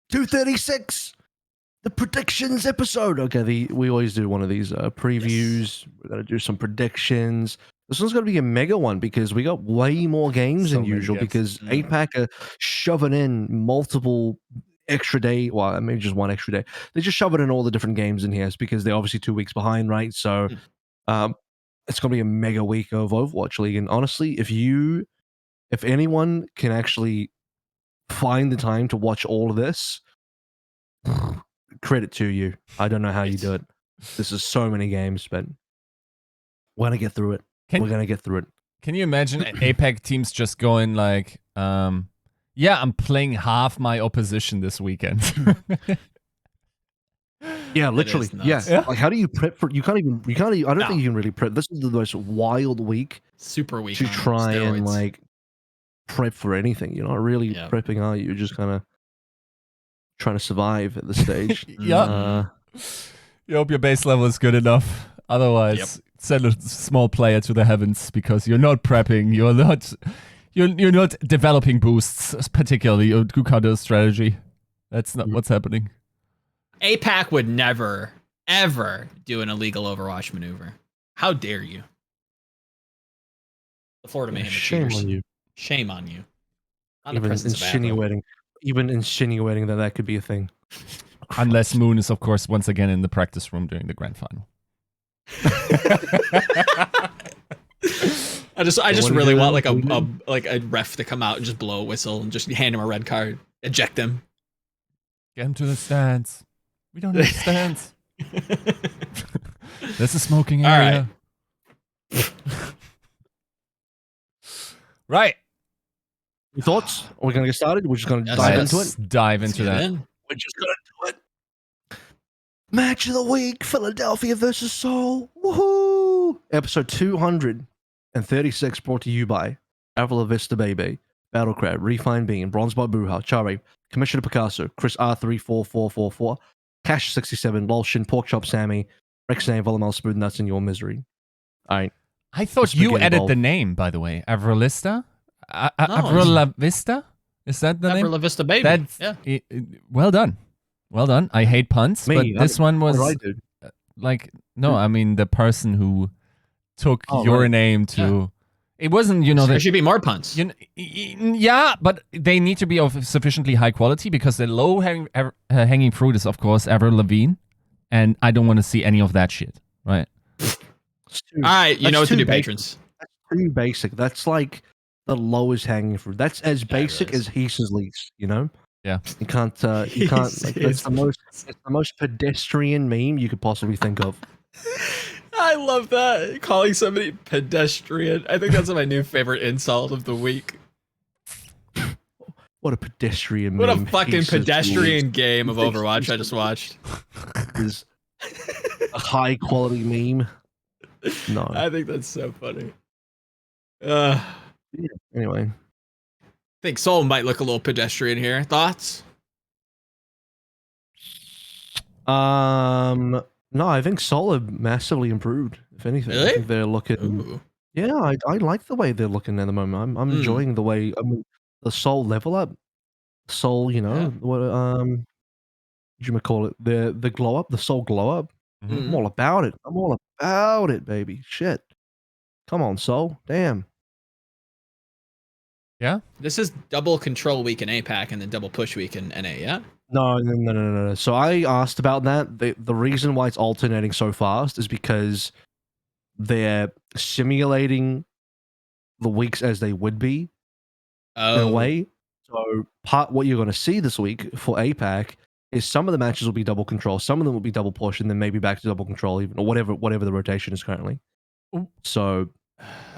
236. The predictions episode. Okay, we always do one of these previews. Yes. We're going to do some predictions. This one's going to be a mega one because we got way more games than usual because APAC are shoving in multiple extra day. Well, maybe just one extra day. They're just shoving in all the different games in here because they're obviously 2 weeks behind, right? So it's going to be a mega week of Overwatch League. And honestly, if anyone can actually find the time to watch all of this, credit to you. I don't know how you do it. This is so many games, but we're going to get through it. We're going to get through it. Can you imagine APAC teams just going like, yeah, I'm playing half my opposition this weekend. Yeah, literally. Yeah. Like, how do you prep for? You can't even. I don't think you can really prep. This is the most wild week. Super week to try and like prep for anything. You're not really prepping, are you? You're just kind of trying to survive at this stage. You hope your base level is good enough. Otherwise, send a small player to the heavens because you're not prepping. You're not developing boosts, particularly your counter strategy. That's not what's happening. APAC would never, ever do an illegal Overwatch maneuver. How dare you? The Florida Mayhem. Shame on you. Shame on you. Even insinuating that could be a thing. Unless Moon is, of course, once again in the practice room during the grand final. I just really want like a ref to come out and just blow a whistle and just hand him a red card, eject him. Get him to the stands. We don't have stands. This is smoking area. Right. Your thoughts? Are we going to get started? We're just going to dive into it? Dive into that. We're just going to do it. Match of the week, Philadelphia versus Seoul. Woohoo! Episode 236 brought to you by AVRL Vista Baby, Battlecrab, Refine Bean, Bronzebot Buha, Chare, Commissioner Picasso, Chris R34444, Cash 67, Lolshin, Porkchop Sammy, Rexname, Volamel, Spoon Nuts, and Your Misery. All right. I thought you added the name, by the way. AVRLista? AVRL Vista? Is that the name? AVRL Vista Baby. Well done. Well done. I hate puns, but this one was like, no, I mean the person who took your name to... It wasn't, there should be more puns. Yeah, but they need to be of sufficiently high quality because the low hanging fruit is, of course, Avril Lavigne, and I don't want to see any of that shit, right? All right, you know what to do, patrons. That's too basic. That's like the lowest hanging fruit. That's as basic as Heath's lease, Yeah. You can't. It's the most pedestrian meme you could possibly think of. I love that. Calling somebody pedestrian. I think that's my new favorite insult of the week. What a pedestrian meme. What a fucking Heath's pedestrian game of Overwatch I just watched. Is a high quality meme. No. I think that's so funny. Anyway. I think Seoul might look a little pedestrian here. Thoughts? No, I think Seoul have massively improved, if anything. Really? I think they're looking... Ooh. Yeah, I like the way they're looking at the moment. I'm enjoying the way... the Seoul level up. Seoul, what do you call it? The glow up, the Seoul glow up. I'm all about it. I'm all about it, baby. Shit. Come on, Seoul. Damn. Yeah? This is double control week in APAC and then double push week in NA, yeah? No. So I asked about that. The reason why it's alternating so fast is because they're simulating the weeks as they would be in a way. So what you're going to see this week for APAC is some of the matches will be double control, some of them will be double push, and then maybe back to double control, even or whatever the rotation is currently. So,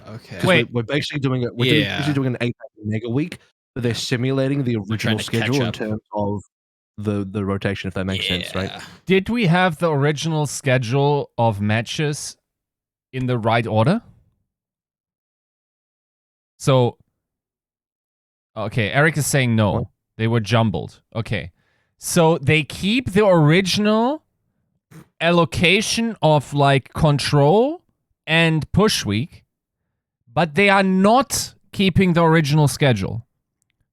okay, we're basically doing it. We're basically doing an APAC mega week, but they're simulating the original schedule in terms of the rotation, if that makes sense, right? Did we have the original schedule of matches in the right order? So, okay, Eric is saying no. What? They were jumbled. Okay. So they keep the original allocation of like control and push week, but they are not keeping the original schedule.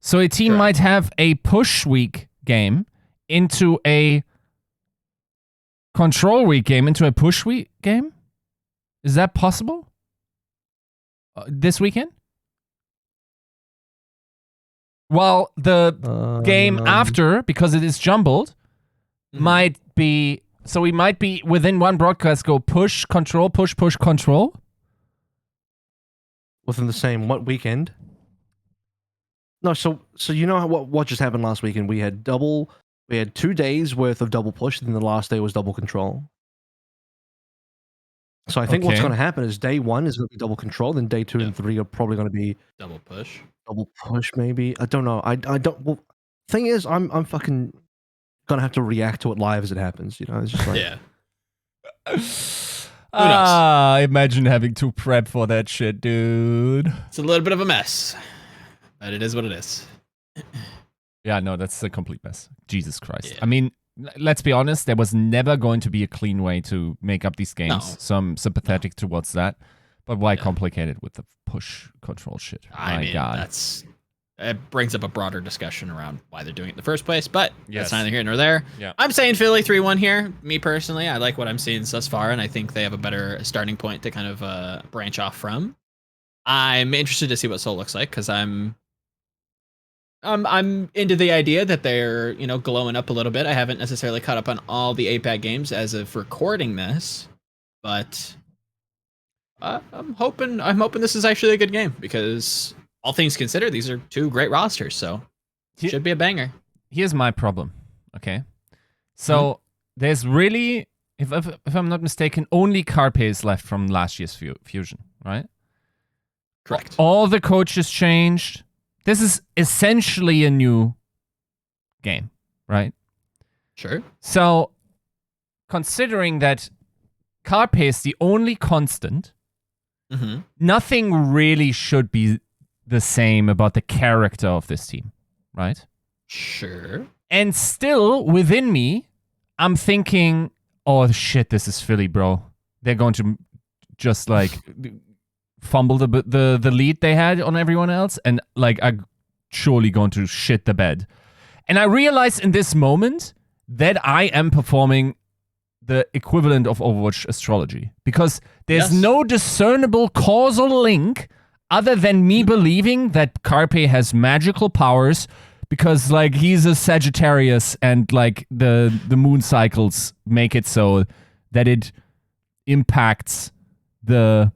So a team might have a push week game into a control week game, into a push week game? Is that possible? This weekend? While the game after, because it is jumbled, might be... So we might be within one broadcast go push, control, push, push, control? Within the same what weekend? No, so you know what just happened last weekend? We had 2 days worth of double push, and then the last day was double control. So I think what's going to happen is day 1 is going to be double control, then day 2 and 3 are probably going to be double push. Double push, maybe. I don't know. I don't. Well, thing is, I'm fucking gonna have to react to it live as it happens. You know, it's just like imagine having to prep for that shit, dude. It's a little bit of a mess, but it is what it is. Yeah, no, that's a complete mess. Jesus Christ. Yeah. I mean, let's be honest. There was never going to be a clean way to make up these games. No. So I'm sympathetic towards that. But why complicate it with the push control shit? I mean, God. It brings up a broader discussion around why they're doing it in the first place, but that's neither here nor there. Yeah. I'm saying Philly 3-1 here. Me personally, I like what I'm seeing thus far, and I think they have a better starting point to kind of branch off from. I'm interested to see what Seoul looks like, because I'm into the idea that they're, glowing up a little bit. I haven't necessarily caught up on all the APAC games as of recording this, but I'm hoping this is actually a good game, because all things considered, these are 2 great rosters, so it should be a banger. Here's my problem, okay? So there's really, if I'm not mistaken, only Carpe is left from last year's Fusion, right? Correct. All the coaches changed. This is essentially a new game, right? Sure. So considering that Carpe is the only constant, nothing really should be the same about the character of this team, right? Sure. And still, within me, I'm thinking, oh shit, this is Philly, bro. They're going to just like fumble the lead they had on everyone else, and like are surely going to shit the bed. And I realized in this moment that I am performing the equivalent of Overwatch astrology, because there's no discernible causal link other than me believing that Carpe has magical powers because like he's a Sagittarius and like the moon cycles make it so that it impacts the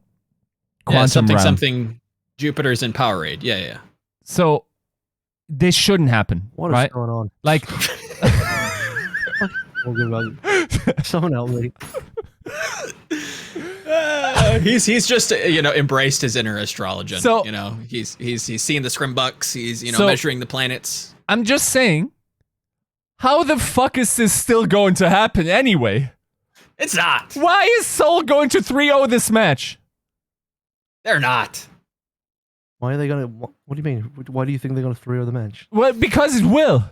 quantum realm. Something Jupiter's in Powerade. Yeah. So this shouldn't happen. What is going on? Like someone help me. He's just embraced his inner astrologer. So he's seeing the scrimbucks. He's measuring the planets. I'm just saying, how the fuck is this still going to happen anyway? It's not. Why is Seoul going to 3-0 this match? They're not. Why are they gonna? What do you mean? Why do you think they're gonna 3-0 the match? Well, because it will,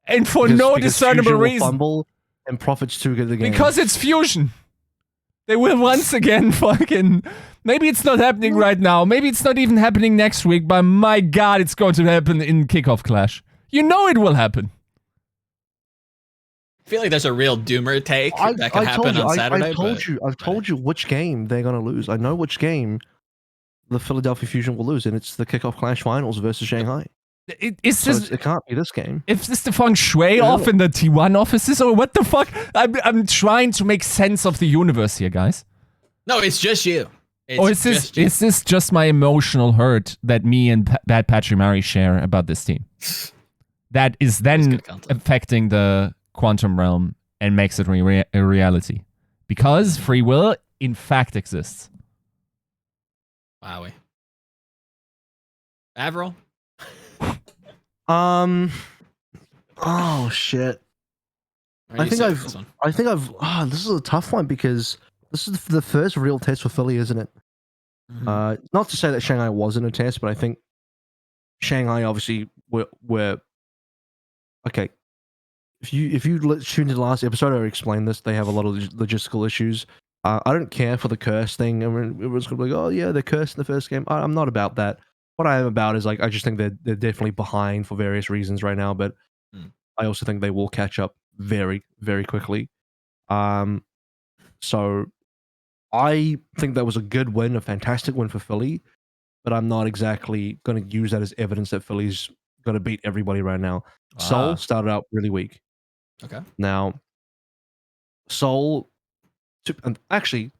and for no discernible reason. Fumble and Profit's too good at the game. Because it's Fusion. They will once again fucking... Maybe it's not happening right now. Maybe it's not even happening next week, but my God, it's going to happen in Kickoff Clash. You know it will happen. I feel like there's a real doomer take that could happen on Saturday. I've told you which game they're going to lose. I know which game the Philadelphia Fusion will lose, and it's the Kickoff Clash finals versus Shanghai. It can't be this game. Is this the feng shui off in the T1 offices, or what the fuck? I'm trying to make sense of the universe here, guys. No, it's just you. Is this just my emotional hurt that me and Bad Patrick Murray share about this team? That is then affecting the quantum realm and makes it a reality. Because free will, in fact, exists. Wowie. AVRL? Oh shit. I think this is a tough one because this is the first real test for Philly, isn't it? Not to say that Shanghai wasn't a test, but I think Shanghai obviously were okay. If you tuned in the last episode, I explained this. They have a lot of logistical issues. I don't care for the curse thing. I mean, it was like, oh yeah, they're cursed in the first game. I'm not about that. What I am about is like I just think they're definitely behind for various reasons right now. But I also think they will catch up very, very quickly. So I think that was a good win, a fantastic win for Philly, but I'm not exactly going to use that as evidence that Philly's going to beat everybody right now. Seoul started out really weak. Okay. Now, Seoul, actually,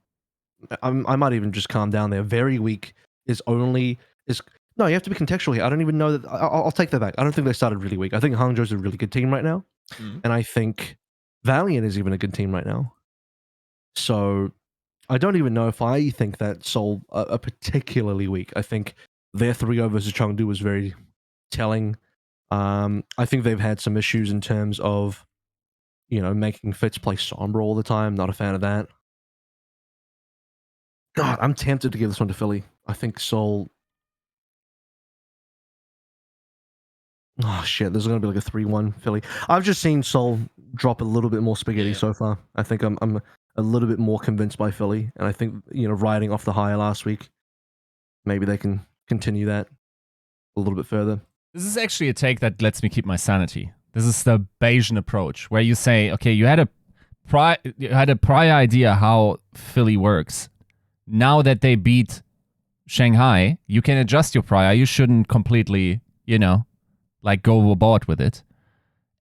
I might even just calm down there. Very weak is no. You have to be contextual here. I don't even know that. I'll take that back. I don't think they started really weak. I think Hangzhou's a really good team right now, and I think Valiant is even a good team right now. So I don't even know if I think that Seoul are particularly weak. I think their 3-0 versus Chengdu was very telling. I think they've had some issues in terms of, making Fitz play Sombra all the time. Not a fan of that. God, I'm tempted to give this one to Philly. I think Seoul. Oh shit! There's going to be like a 3-1 Philly. I've just seen Seoul drop a little bit more spaghetti so far. I think I'm a little bit more convinced by Philly, and I think riding off the high last week, maybe they can continue that a little bit further. This is actually a take that lets me keep my sanity. This is the Bayesian approach, where you say, okay, you had a prior idea how Philly works. Now that they beat Shanghai, you can adjust your prior. You shouldn't completely, go overboard with it.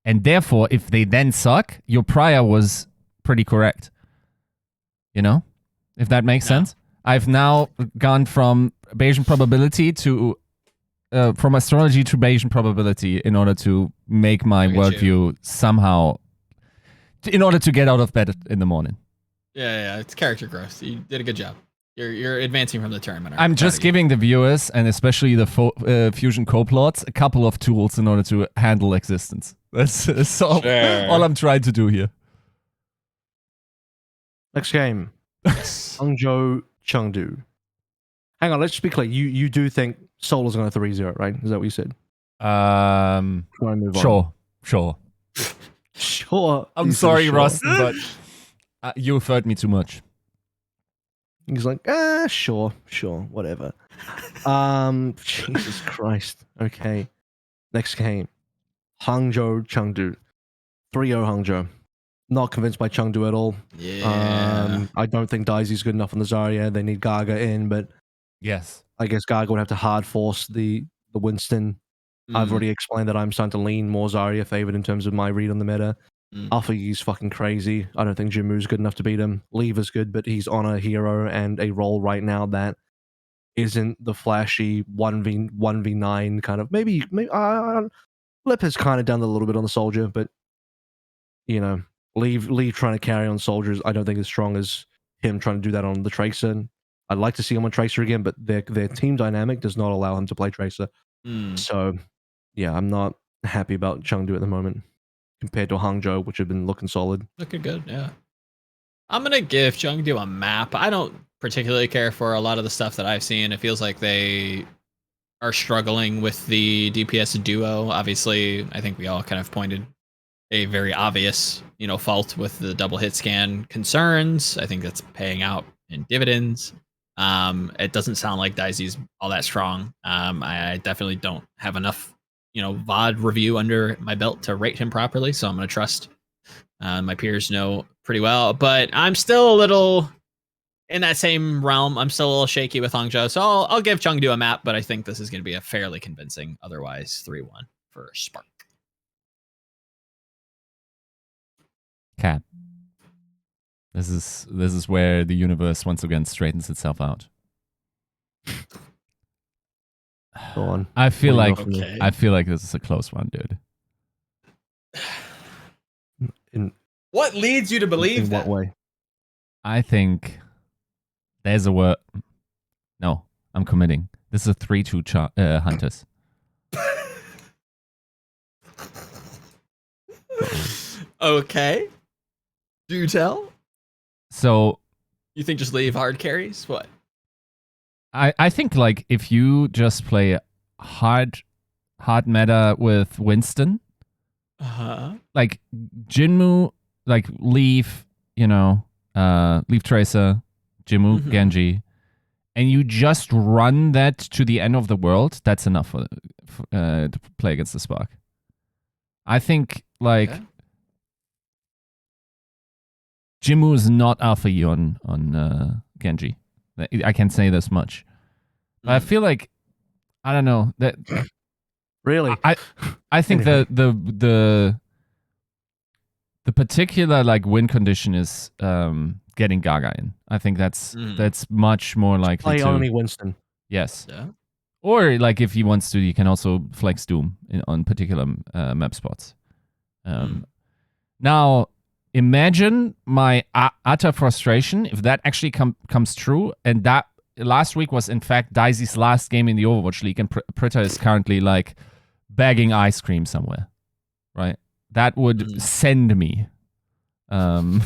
And therefore, if they then suck, your prior was pretty correct. If that makes sense. I've now gone from Bayesian probability to from astrology to Bayesian probability in order to make my worldview somehow, in order to get out of bed in the morning. Yeah, it's character growth. You did a good job. You're advancing from the tournament. I'm just giving the viewers, and especially the Fusion co-plots, a couple of tools in order to handle existence. That's all I'm trying to do here. Next game. Hangzhou, Chengdu. Hang on, let's just be clear. You do think Seoul is going to 3-0, right? Is that what you said? Sure. Sure. I'm sorry, Ross, but you've heard me too much. He's like, sure, whatever. Jesus Christ. Okay. Next game. Hangzhou, Chengdu. 3-0 Hangzhou. Not convinced by Chengdu at all. Yeah. I don't think Daisy's good enough on the Zarya. They need Gaga in, but yes, I guess Gaga would have to hard force the Winston. I've already explained that I'm starting to lean more Zarya favored in terms of my read on the meta. Alpha Yi's fucking crazy. I don't think Jimu's good enough to beat him. Lever's good, but he's on a hero and a role right now that isn't the flashy 1v9 kind of. Maybe Lip has kind of done a little bit on the soldier, but Leave trying to carry on soldiers, I don't think as strong as him trying to do that on the Tracer. I'd like to see him on Tracer again, but their team dynamic does not allow him to play Tracer. So, yeah, I'm not happy about Chengdu at the moment compared to Hangzhou, which have been looking solid. Looking good, yeah. I'm going to give Chengdu a map. I don't particularly care for a lot of the stuff that I've seen. It feels like they are struggling with the DPS duo. Obviously, I think we all kind of pointed a very obvious, fault with the double hit scan concerns. I think that's paying out in dividends. It doesn't sound like Daisy's all that strong. I definitely don't have enough, VOD review under my belt to rate him properly, so I'm going to trust my peers know pretty well. But I'm still a little in that same realm. I'm still a little shaky with Hangzhou, so I'll give Chengdu a map, but I think this is going to be a fairly convincing, otherwise 3-1 for Spark. Cap. This is where the universe once again straightens itself out. Go on. I feel like this is a close one, dude. What leads you to believe that? In what way? I think there's a word. No, I'm committing. This is a 3-2 Hunters. Okay. Do tell. So, you think just leave hard carries? What? I think like if you just play hard meta with Winston, like Jinmu, like leave Tracer, Jinmu, Genji, and you just run that to the end of the world, that's enough to play against the Spark. I think like Okay. Jimmu is not alpha E on Genji. I can say this much. But I feel like I don't know that Really? I think Anyway. the particular like win condition is getting Gaga in. I think that's much more likely Play to only Winston. yes. Yeah. Or like if he wants to, you can also flex Doom on particular map spots. Now, imagine my utter frustration if that actually comes true, and that last week was in fact Daisy's last game in the Overwatch League, and Pritta is currently like bagging ice cream somewhere, right? That would send me. But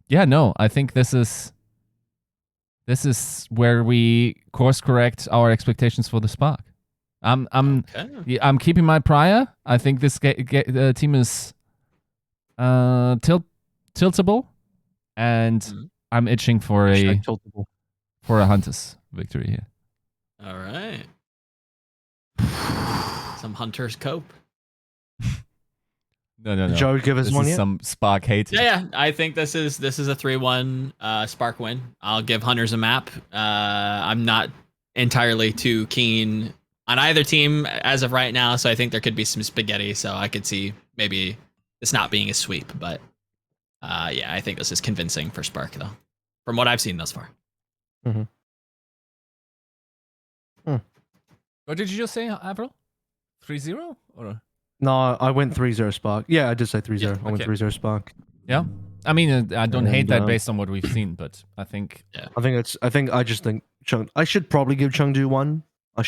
yeah, no, I think this is where we course correct our expectations for the Spark. I'm keeping my prior. I think this team is tiltable, and I'm itching for a Hunters victory here. All right. Some Hunters cope. No. Joe, give us this one is yet? some Spark hate. Yeah. I think this is a 3-1 Spark win. I'll give Hunters a map. I'm not entirely too keen on either team as of right now, so I think there could be some spaghetti. So I could see maybe this not being a sweep, but yeah, I think this is convincing for Spark though, from what I've seen thus far. What did you just say, Avril? 3-0 or? No, I went 3-0 Spark. Yeah, I did say 3-0. Yeah, I went okay. 3-0 Spark. Yeah, I mean, I don't hate that And, based on what we've seen, but I think I just think I should probably give Chengdu one. I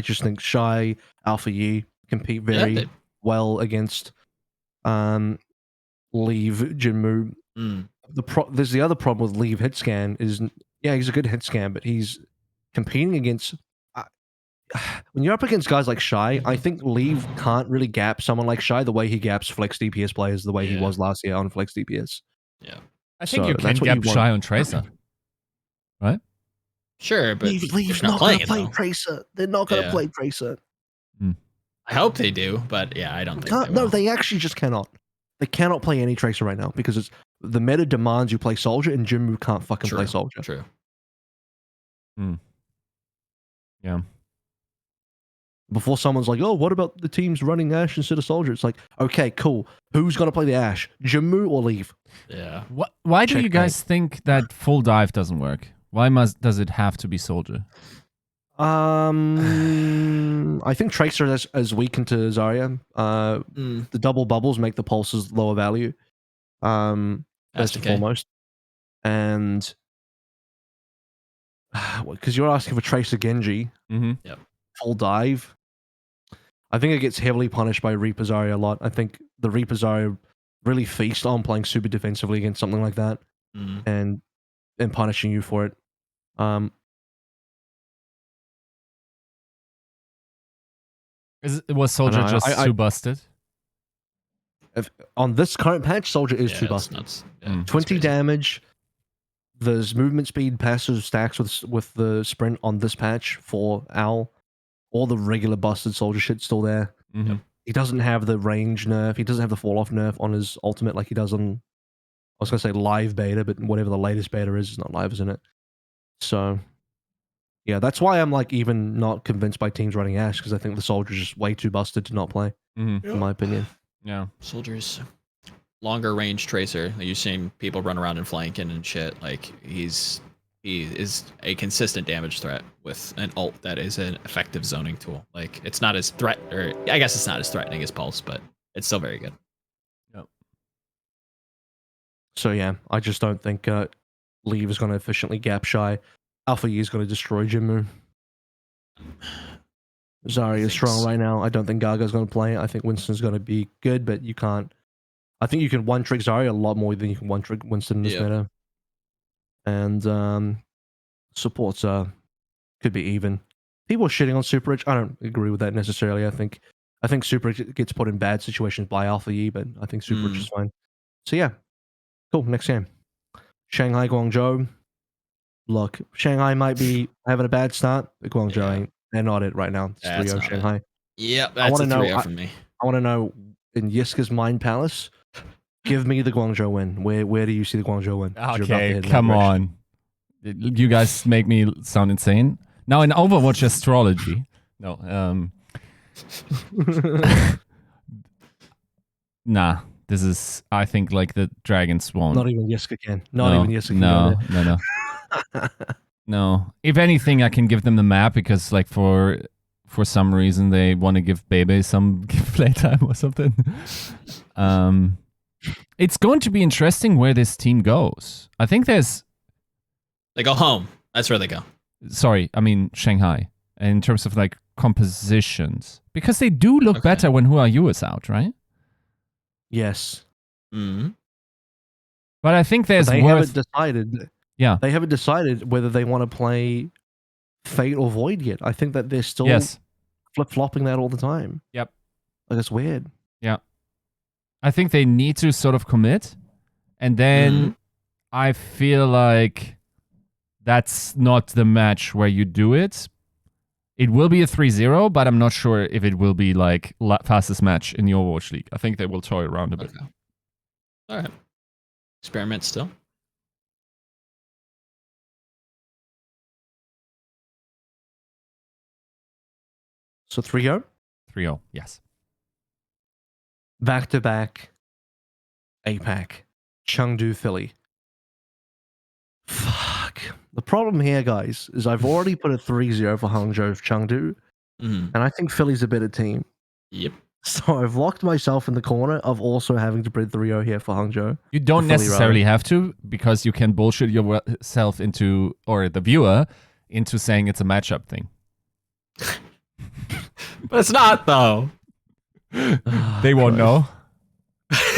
just think Shy, Alpha Yi compete very well against Leave, Jinmu. There's the other problem with Leave hit scan is he's a good hit scan, but he's competing against when you're up against guys like Shy, I think Leave can't really gap someone like Shy the way he gaps flex DPS players the way he was last year on flex DPS. Yeah. I think So you can that's what gap you want. Shy on Tracer, right? Sure, but Leave's not not playing going to it, play though. Tracer. They're not going to play Tracer. I hope they do, but yeah, I don't think they No, will. they actually just cannot. They cannot play any Tracer right now because the meta demands you play Soldier, and Jinmu can't fucking play Soldier. True. Yeah. Before someone's like, oh, what about the teams running Ashe instead of Soldier? It's like, okay, cool. Who's going to play the Ashe? Jinmu or Leave? Yeah. Why do you guys think that full dive doesn't work? Why does it have to be Soldier? I think Tracer is weakened to Zarya. The double bubbles make the pulses lower value. First and foremost. And because you're asking for Tracer Genji, full dive. I think it gets heavily punished by Reaper Zarya a lot. I think the Reaper Zarya really feast on playing super defensively against something like that, and punishing you for it. Was Soldier just too busted? On this current patch, Soldier is too busted. 20 damage. There's movement speed, passive stacks with the sprint on this patch for Owl. All the regular busted Soldier shit's still there. He doesn't have the range nerf. He doesn't have the fall off nerf on his ultimate like he does on, I was going to say live beta, but whatever the latest beta is, it's not live, isn't it? So, yeah, that's why I'm like even not convinced by teams running Ashe, because I think the Soldier's just way too busted to not play, in my opinion. Yeah. Soldier's longer range Tracer. Like, you're seeing people run around and flanking and shit. Like, he is a consistent damage threat with an ult that is an effective zoning tool. Like, it's not as I guess it's not as threatening as Pulse, but it's still very good. Yep. So yeah, I just don't think Leave is going to efficiently gap Shy. Alpha Yi is going to destroy Jinmu. Zarya is strong right now. I don't think Gaga's going to play. I think Winston's going to be good, but you can't. I think you can one-trick Zarya a lot more than you can one-trick Winston in this meta. And supports could be even. People are shitting on Super Rich. I don't agree with that necessarily. I think Super Rich gets put in bad situations by Alpha Yi, but I think Super Rich is fine. So yeah, cool. Next game, Shanghai Guangzhou. Look, Shanghai might be having a bad start, but Guangzhou ain't. They're not it right now. It's 3-0 Shanghai. Yep, that's a 3-0 from me. I want to know, in Yiska's mind palace, give me the Guangzhou win. Where do you see the Guangzhou win? Okay, come on. You guys make me sound insane. Now in Overwatch astrology. No, nah. This is, I think, like the Dragons won't. Not even Yiska can. Not even Yiska can. No. No. If anything, I can give them the map because, like, for some reason they want to give Bebe some playtime or something. It's going to be interesting where this team goes. I think they go home. That's where they go. Sorry, I mean Shanghai. In terms of like compositions, because they do look better when Who Are You is out, right? Yes. Mm-hmm. But I think there's they haven't decided. Yeah. They haven't decided whether they want to play Fate or Void yet. I think that they're still flip-flopping that all the time. Yep. Like, it's weird. Yeah. I think they need to sort of commit. And then I feel like that's not the match where you do it. It will be a 3-0, but I'm not sure if it will be like fastest match in the Overwatch League. I think they will toy around a bit. All right. Experiment still. So 3-0? 3-0, yes. Back-to-back APAC. Chengdu, Philly. Fuck. The problem here, guys, is I've already put a 3-0 for Hangzhou Chengdu, and I think Philly's a better team. Yep. So I've locked myself in the corner of also having to put 3-0 here for Hangzhou. You don't necessarily have to, because you can bullshit yourself into, or the viewer, into saying it's a matchup thing. But it's not, though. They won't know.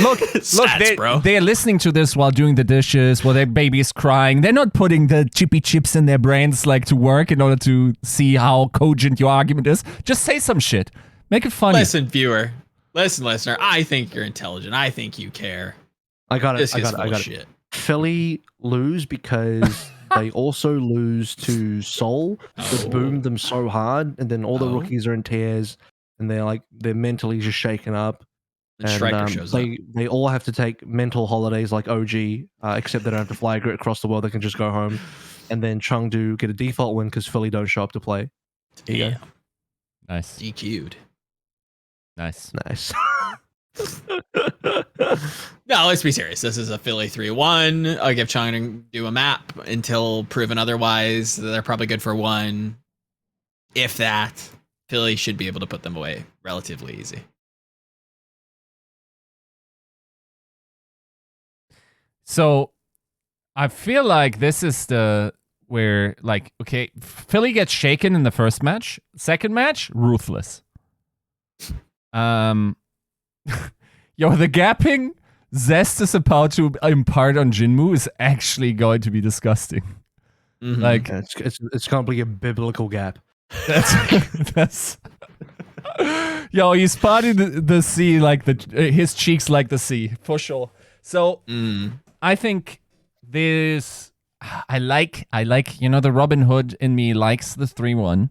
Look, Stats, they're listening to this while doing the dishes, while their baby's crying. They're not putting the chippy chips in their brains like to work in order to see how cogent your argument is. Just say some shit. Make it funny. Listen, viewer. Listen, listener. I think you're intelligent. I think you care. I got it. Philly lose because they also lose to Seoul. That boomed them so hard, and then all the rookies are in tears, and they're mentally just shaken up. And Striker shows up. They all have to take mental holidays like OG, except they don't have to fly across the world. They can just go home. And then Chengdu get a default win because Philly don't show up to play. Yeah. Nice. DQ'd. Nice. No, let's be serious. This is a Philly 3-1. I'll give Chengdu do a map until proven otherwise. They're probably good for one. If that, Philly should be able to put them away relatively easy. So I feel like this is where, like, okay, Philly gets shaken in the first match. Second match, ruthless. Yo, the gapping Zest is about to impart on Jinmu is actually going to be disgusting. Mm-hmm. Like, it's going to be a biblical gap. That's yo, he's spotting the sea like his cheeks like the sea for sure. So I think this, I like, the Robin Hood in me likes the 3-1.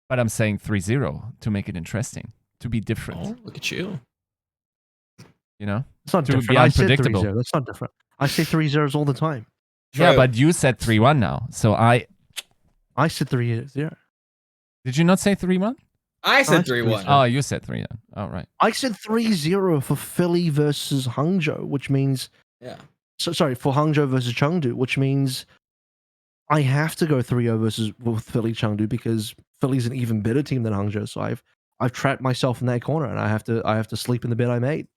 But I'm saying 3-0 to make it interesting, to be different. Oh, look at you. You know? It's not to different. be unpredictable. That's not different. I say 3-0s all the time. Yeah, but you said 3-1 now. So I said 3-0. Did you not say 3-1? I said 3-1. Oh, you said 3-1. Oh, right. I said 3-0 for Philly versus Hangzhou, which means... Yeah. So sorry, for Hangzhou versus Chengdu, which means I have to go 3-0 with Philly Chengdu because Philly's an even better team than Hangzhou. So I've trapped myself in that corner, and I have to sleep in the bed I made.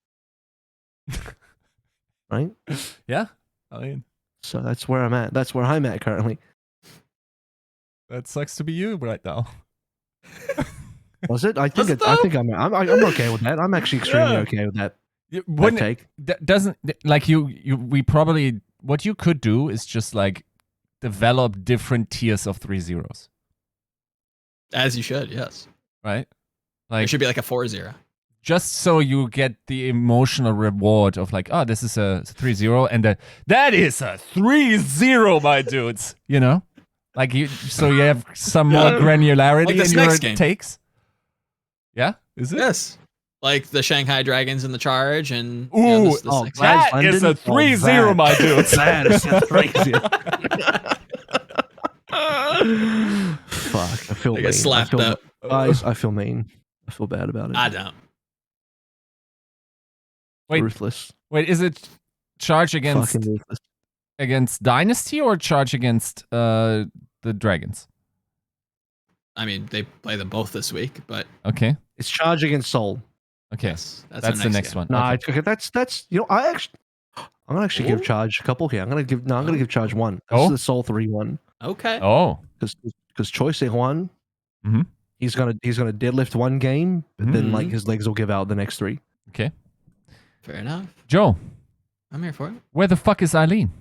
Right? Yeah. I mean, so that's where I'm at. That's where I'm at currently. That sucks to be you right now. Was it? I think I'm okay with that. I'm actually extremely okay with that. Take. Doesn't like we probably, what you could do is just like develop different tiers of 3-0s. As you should, yes. Right? Like, it should be like a 4-0. Just so you get the emotional reward of like, oh, this is a 3-0, and that is a 3-0, my dudes. You know? Like so you have some more granularity Like this in your next game. takes? Yeah? Is it? Yes. Like the Shanghai Dragons in the charge and Ooh, this oh, next Glad- That is a London? 3-0, my dude. That is a 3-0. Fuck, I feel They mean. get slapped up. Guys, I feel mean. I feel bad about it. I don't. Wait. Ruthless. Wait, is it charge against Fucking ruthless. Dynasty or charge against the Dragons? I mean, they play them both this week, but Okay. It's charge against Seoul. Okay. yes, That's our the next game. one. No, Okay. okay, that's I'm gonna actually give charge a couple here. I'm gonna give charge one. This Oh? is the Seoul 3-1 Okay. Oh. because Choi Se-hwan, Mhm. he's gonna deadlift one game, but then like Mhm. his legs will give out the next 3. Okay. Fair enough. Joe, I'm here for it. where the fuck is Eileen?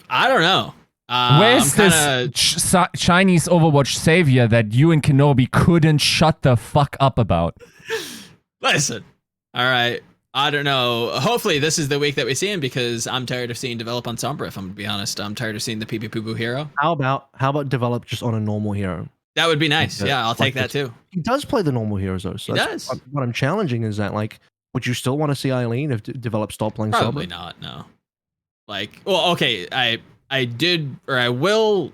I don't know. Where's I'm this Chinese Overwatch savior that you and Kenobi couldn't shut the fuck up about? Listen. All right. I don't know. Hopefully this is the week that we see him because I'm tired of seeing develop on Sombra, if I'm gonna be honest. I'm tired of seeing the pee poo poo hero. How about develop just on a normal hero? That would be nice. Like Yeah, I'll take like that too. He does play the normal heroes though. So He that's does. what I'm challenging is that like, would you still want to see Eileen if develop stop playing Probably Sombra? not, no. Like, well, okay, I will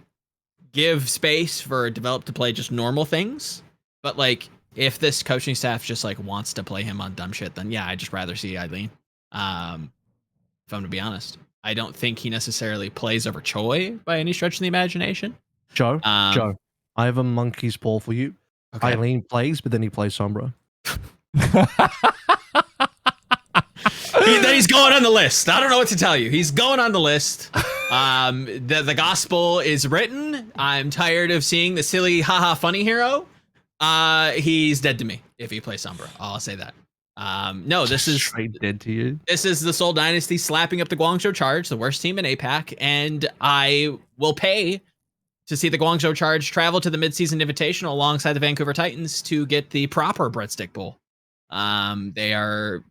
give space for develop to play just normal things, but like if this coaching staff just like wants to play him on dumb shit, then yeah, I'd just rather see Eileen. If I'm to be honest, I don't think he necessarily plays over Choi by any stretch of the imagination. Joe, I have a monkey's paw for you. Okay. Eileen plays, but then he plays Sombra. Then he's going on the list. I don't know what to tell you. He's going on the list. The gospel is written. I'm tired of seeing the silly haha funny hero. He's dead to me if he plays Sombra. I'll say that. No, this is straight dead to you. This is the Seoul Dynasty slapping up the Guangzhou Charge, the worst team in APAC, and I will pay to see the Guangzhou Charge travel to the midseason invitational alongside the Vancouver Titans to get the proper breadstick bowl. They are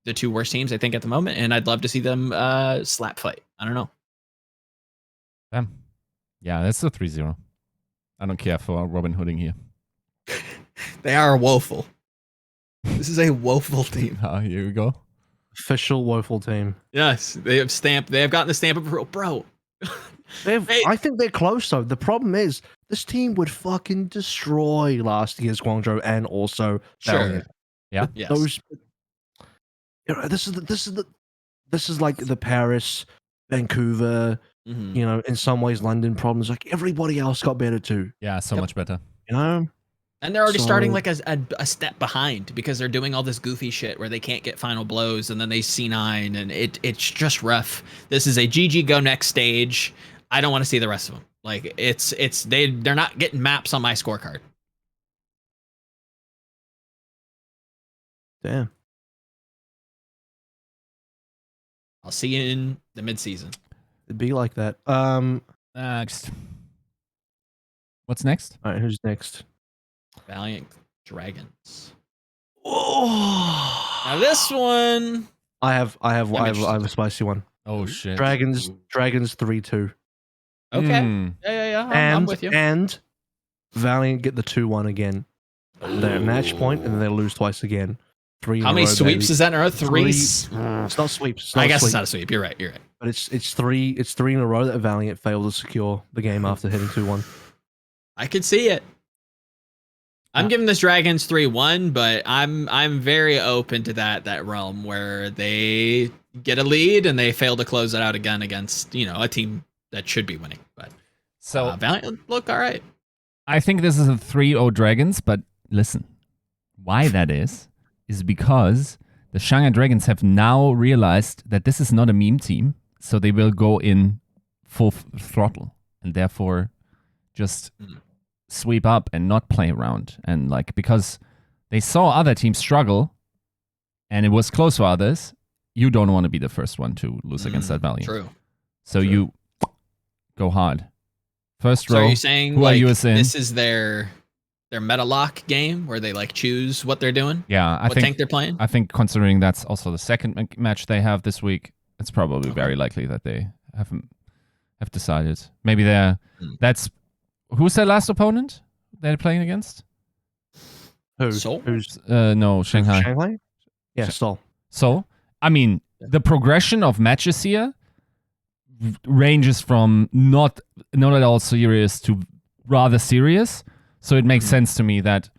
the 2 worst teams I think at the moment, and I'd love to see them slap fight. I don't know. Yeah, that's a 3-0. I don't care for Robin Hooding here. They are woeful. This is a woeful team. Here we go. Official woeful team. Yes, they have gotten the stamp of bro. I think they're close though. The problem is this team would fucking destroy last year's Guangzhou and also Valiant. Yeah. Yes. Those. You know, this is like the Paris, Vancouver. Mhm. You know, in some ways, London problems. Like everybody else got better too. Yeah, so much better. You know. And they're already starting So- like a step behind because they're doing all this goofy shit where they can't get final blows and then they C9 and it's just rough. This is a GG go next stage. I don't want to see the rest of them. Like they're not getting maps on my scorecard. Damn. I'll see you in the midseason. It'd be like that. Next. What's next? All right, who's next? Valiant Dragons. Oh. Now this one, I have a spicy one. Oh shit. Dragons 3-2. okay, Mm. yeah. I'm And with you. and Valiant get the 2-1 again. They're at match point and then they lose twice again. 3 in How a many row, sweeps baby. is that in a row? Three. It's not sweeps. It's not I a guess sweep, it's not a sweep. You're right. but it's 3 in a row that Valiant failed to secure the game after hitting 2-1. I could see it. I'm giving this Dragons 3-1, but I'm very open to that realm where they get a lead and they fail to close it out again against, a team that should be winning. But So Valiant look all right. I think this is a 3-0 Dragons, but listen, why that is because the Shanghai Dragons have now realized that this is not a meme team, so they will go in full throttle and therefore just sweep up and not play around. And because they saw other teams struggle and it was close for others, you don't want to be the first one to lose against that Valiant. True. So True. you go hard. First So row. are you saying who are you as in? this is their meta lock game where they choose what they're doing? Yeah, What tank they're playing? I think considering that's also the second match they have this week, it's probably very likely that they have have decided. Maybe they're that's who's their last opponent they're playing against? Who? Seoul? Who's No, Shanghai. Shanghai? Yeah, Seoul. So, I mean, the progression of matches here ranges from not at all serious to rather serious. So it makes sense to me that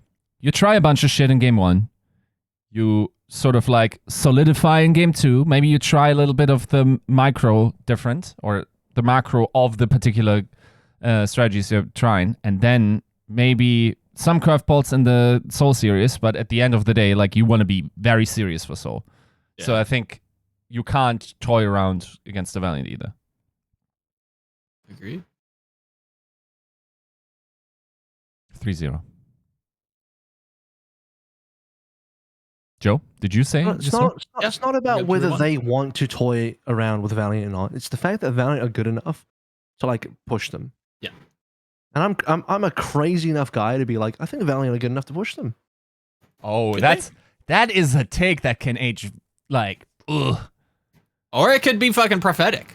you try a bunch of shit in game 1. You sort of like solidify in game 2. Maybe you try a little bit of the micro different or the macro of the particular strategies you're trying. And then maybe some curveballs in the Soul series. But at the end of the day, like you want to be very serious for Soul. Yeah. So I think you can't toy around against the Valiant either. Agreed. 3-0. Joe, did you say? It's not about whether they want to toy around with Valiant or not. It's the fact that Valiant are good enough to like push them. Yeah. And I'm a crazy enough guy to be like, I think Valiant are good enough to push them. Oh, that is a take that can age like ugh. Or it could be fucking prophetic.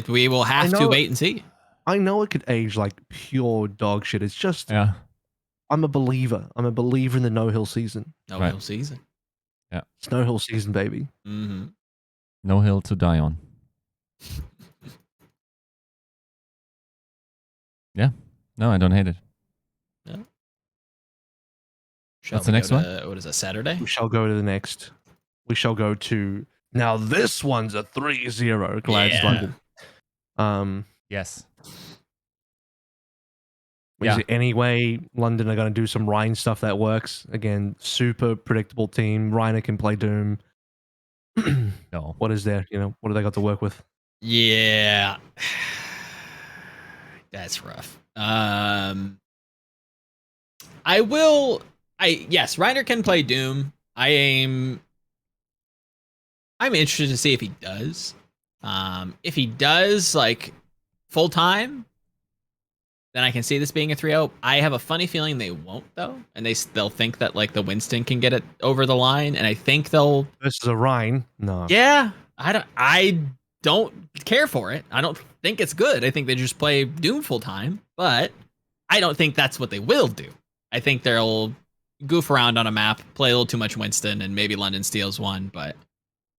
We will have to wait and see. I know it could age like pure dog shit. It's just I'm a believer. I'm a believer in the no-hill season. No-hill season. Yeah. It's no-hill season, baby. Mm-hmm. No hill to die on. Yeah. No, I don't hate it. Yeah. What's the next one? What is it, Saturday? We shall go to the next. We shall go to... Now this one's a 3-0. Glad London. Yes. Anyway, London are going to do some Rhine stuff that works. Again, super predictable team. Reiner can play Doom. No. What is there? What do they got to work with? Yeah. That's rough. Yes, Reiner can play Doom. I'm interested to see if he does. If he does, like, full time, then I can see this being a 3-0. I have a funny feeling they won't, though, and they'll think that like the Winston can get it over the line, and I think they'll. This is a Rhine. No. Yeah, I don't care for it. I don't think it's good. I think they just play Doom full time, but I don't think that's what they will do. I think they'll goof around on a map, play a little too much Winston, and maybe London steals one. But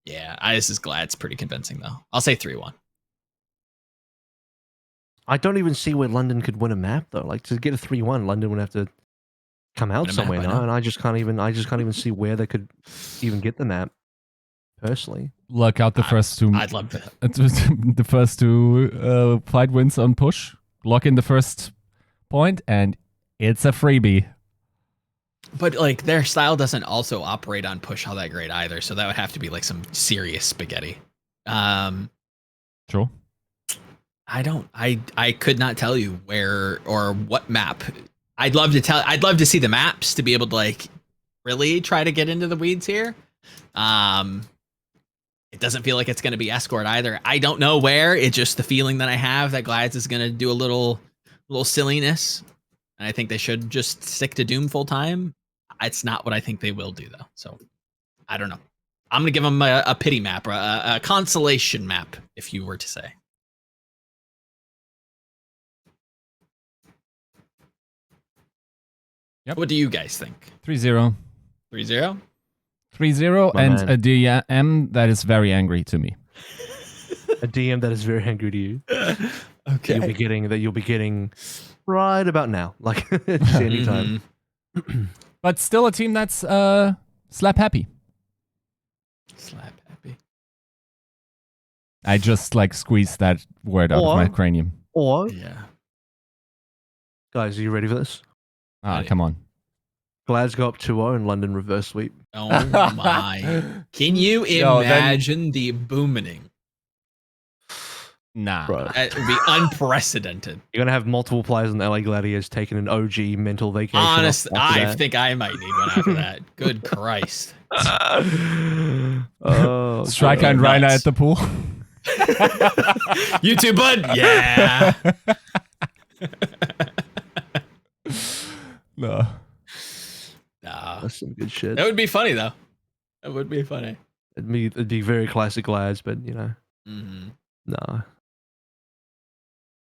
yeah, this is Glad's pretty convincing though. I'll say 3-1. I don't even see where London could win a map though. Like to get a 3-1, London would have to come out somewhere now, and I just can't even see where they could even get the map. Personally, luck out the first two. I'd love that. The first two fight wins on push. Lock in the first point, and it's a freebie. But like their style doesn't also operate on push all that great either, so that would have to be like some serious spaghetti. True. I could not tell you where or what map. I'd love to see the maps to be able to like really try to get into the weeds here. It doesn't feel like it's going to be Escort either. I don't know where. It's just the feeling that I have that Glads is going to do a little silliness, and I think they should just stick to Doom full time. It's not what I think they will do though. So I don't know. I'm going to give them a pity map, or a consolation map, if you were to say. Yep. What do you guys think? 3-0. 3-0? 3-0 and a DM that is very angry to me. A DM that is very angry to you. Okay. You'll be getting right about now. Like just any time. But still a team that's slap happy. Slap happy. I just like squeezed that word out of my cranium. Yeah. Guys, are you ready for this? Come on. Glad's go up 2-0 and London reverse sweep. Oh my. Can you imagine the booming? Nah. Bro. It would be unprecedented. You're going to have multiple players in the LA Gladiators taking an OG mental vacation. Honestly, I think I might need one after that. Good Christ. Striker and Reiner at the pool. You too, bud? Yeah. No. Nah. That's some good shit. That would be funny, though. That would be funny. It'd be very classic Glads, but, Mm-hmm. nah.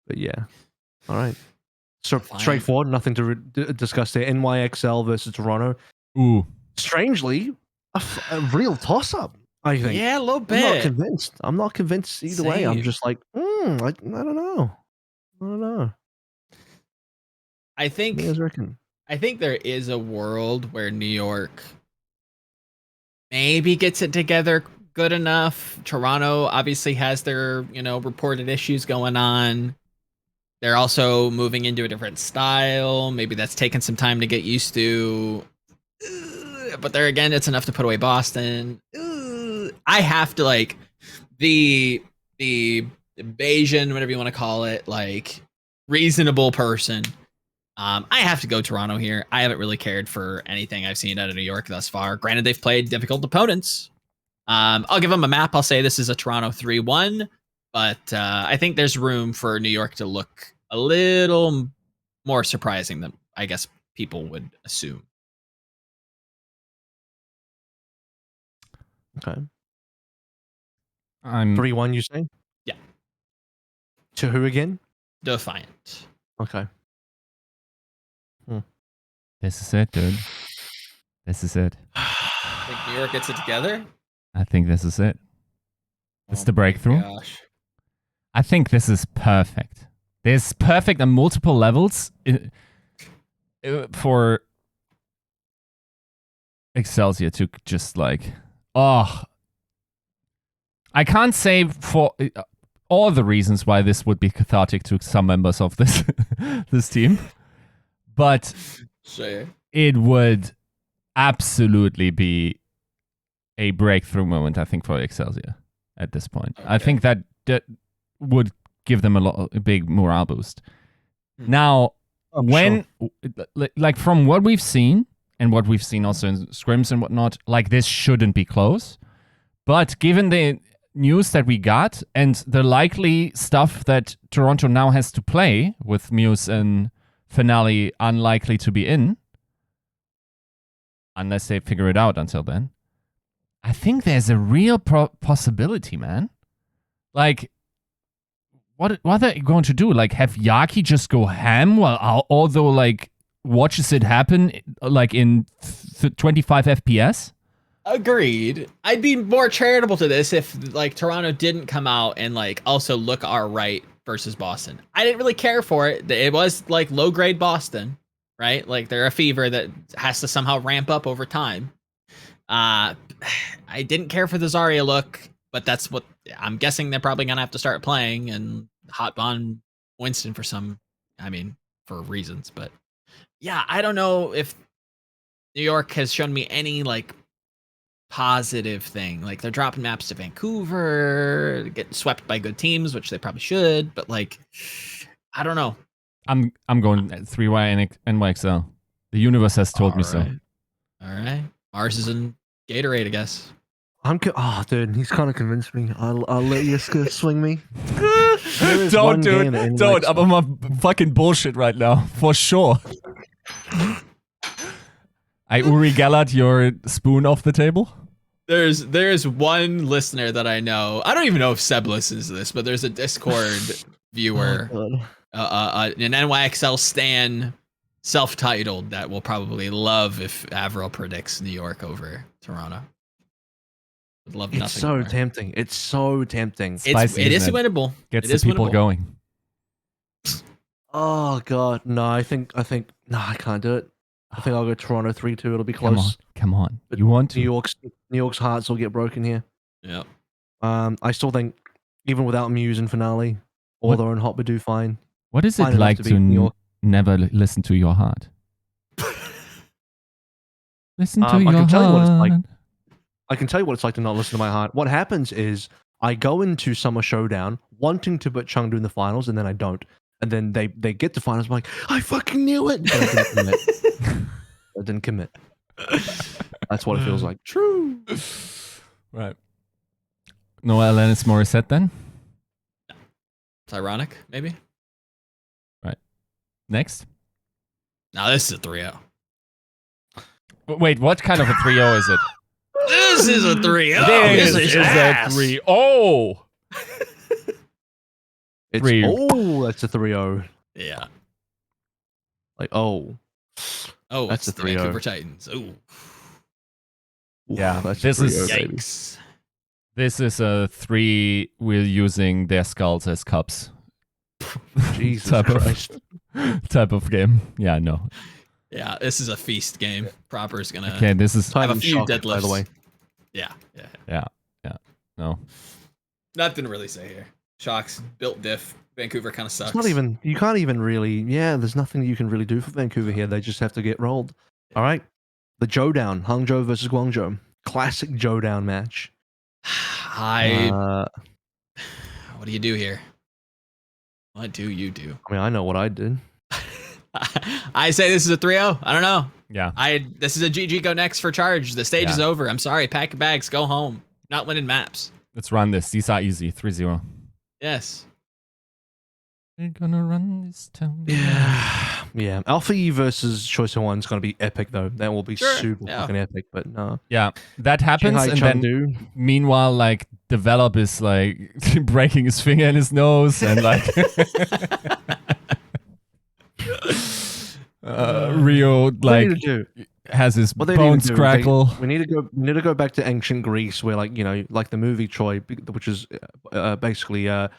But yeah, all right. So Fine. straightforward, nothing to discuss there. NYXL versus Toronto. Ooh. Strangely, a real toss-up. I think. Yeah, a little I'm not bit. convinced. I'm not convinced either way. I'm Same. just like, I don't know. I don't know. I What think do you guys reckon? I think there is a world where New York maybe gets it together good enough. Toronto obviously has their, reported issues going on. They're also moving into a different style. Maybe that's taken some time to get used to. But there again, it's enough to put away Boston. I have to like the Bayesian, whatever you want to call it, like reasonable person. I have to go Toronto here. I haven't really cared for anything I've seen out of New York thus far. Granted, they've played difficult opponents. I'll give them a map. I'll say this is a Toronto 3-1, but I think there's room for New York to look a little more surprising than I guess people would assume. Okay. I'm 3-1, you say? Yeah. To who again? Defiant. Okay. This is it, dude. This is it. Think New York gets it together? I think this is it. It's the breakthrough. Gosh. I think this is perfect. This perfect on multiple levels for Excelsior to just like, I can't say for all the reasons why this would be cathartic to some members of this this team, but it would absolutely be a breakthrough moment, I think, for Excelsior at this point. Okay. I think that would give them a big morale boost. Now, like from what we've seen and what we've seen also in scrims and whatnot, like this shouldn't be close. But given the news that we got and the likely stuff that Toronto now has to play with Muse and Finale unlikely to be in, unless they figure it out until then, I think there's a real possibility, man. Like, what are they going to do? Like, have Yaki just go ham while although like watches it happen like in 25 FPS? Agreed. I'd be more charitable to this if like Toronto didn't come out and like also look our right versus Boston. I didn't really care for it. It was like low grade Boston, right? Like they're a fever that has to somehow ramp up over time. I didn't care for the Zarya look, but that's what I'm guessing they're probably gonna have to start playing and hot bond Winston for reasons. But yeah, I don't know if New York has shown me any like positive thing. Like they're dropping maps to Vancouver, getting swept by good teams, which they probably should, but like I don't know. I'm going 3Y and NYXL. The universe has told me so. All right. Mars is in Gatorade, I guess. Dude, he's kind of convinced me. I'll let Yiska swing me. Don't, dude. Don't. I'm on my fucking bullshit right now, for sure. I Uri Geller your spoon off the table. There's one listener that I know. I don't even know if Seb listens to this, but there's a Discord viewer, an NYXL stan, self-titled, that will probably love if AVRL predicts New York over Toronto. Would love nothing. It's so more. tempting. It's so tempting. Spicy, it is winnable. Gets the people going. Oh god, no! I think no, I can't do it. I think I'll go Toronto 3-2. It'll be close. Come on. You want to? New York's hearts will get broken here. Yeah. I still think even without Muse and Finale, Ortho and Hotba do fine. What is it like to never listen to your heart? Listen to your heart. I can tell you what it's like to not listen to my heart. What happens is I go into Summer Showdown wanting to put Chengdu in the finals, and then I don't. And then they get to finals. I'm like, I fucking knew it. I didn't commit. That's what it feels like. True. Right. No Alanis Morissette then? It's ironic, maybe. Right. Next. Now this is a 3-0. Wait, what kind of a 3-0 is it? This is a 3-0. This is a 3-0. It's, Three. oh, that's a 3-0. Yeah. Like, oh. Oh, That's it's a the 3-0. Vancouver Titans. Ooh. Yeah, that's this a is- 3-0, baby. Yikes. This is a 3 we're using their skulls as cups. Jesus type Christ. type of game. Yeah, no. Yeah, this is a feast game. Proper's gonna Okay, this is have a Titan few shock, deadlifts. by the way. Yeah. no. Nothing to really say here. Shocks, built diff. Vancouver kind of sucks. It's not even, you can't even really, there's nothing you can really do for Vancouver here. They just have to get rolled. All right. The Joedown, Hangzhou versus Guangzhou. Classic Joedown match. What do you do here? What do you do? I mean, I know what I did. I say this is a 3-0. I don't know. Yeah. This is a GG go next for charge. The stage is over. I'm sorry. Pack your bags. Go home. Not winning maps. Let's run this. These are easy. 3-0. Yes. We're gonna run this town. Yeah. Alpha E versus Choice of One is going to be epic, though. That will be super fucking epic, but no. Yeah, that happens, Shanghai, and Chengdu. then meanwhile, like, Develop is like breaking his finger in his nose, and like Rio like has his bones crackle. We need to go back to ancient Greece, where, like, you know, like the movie Troy, which is basically the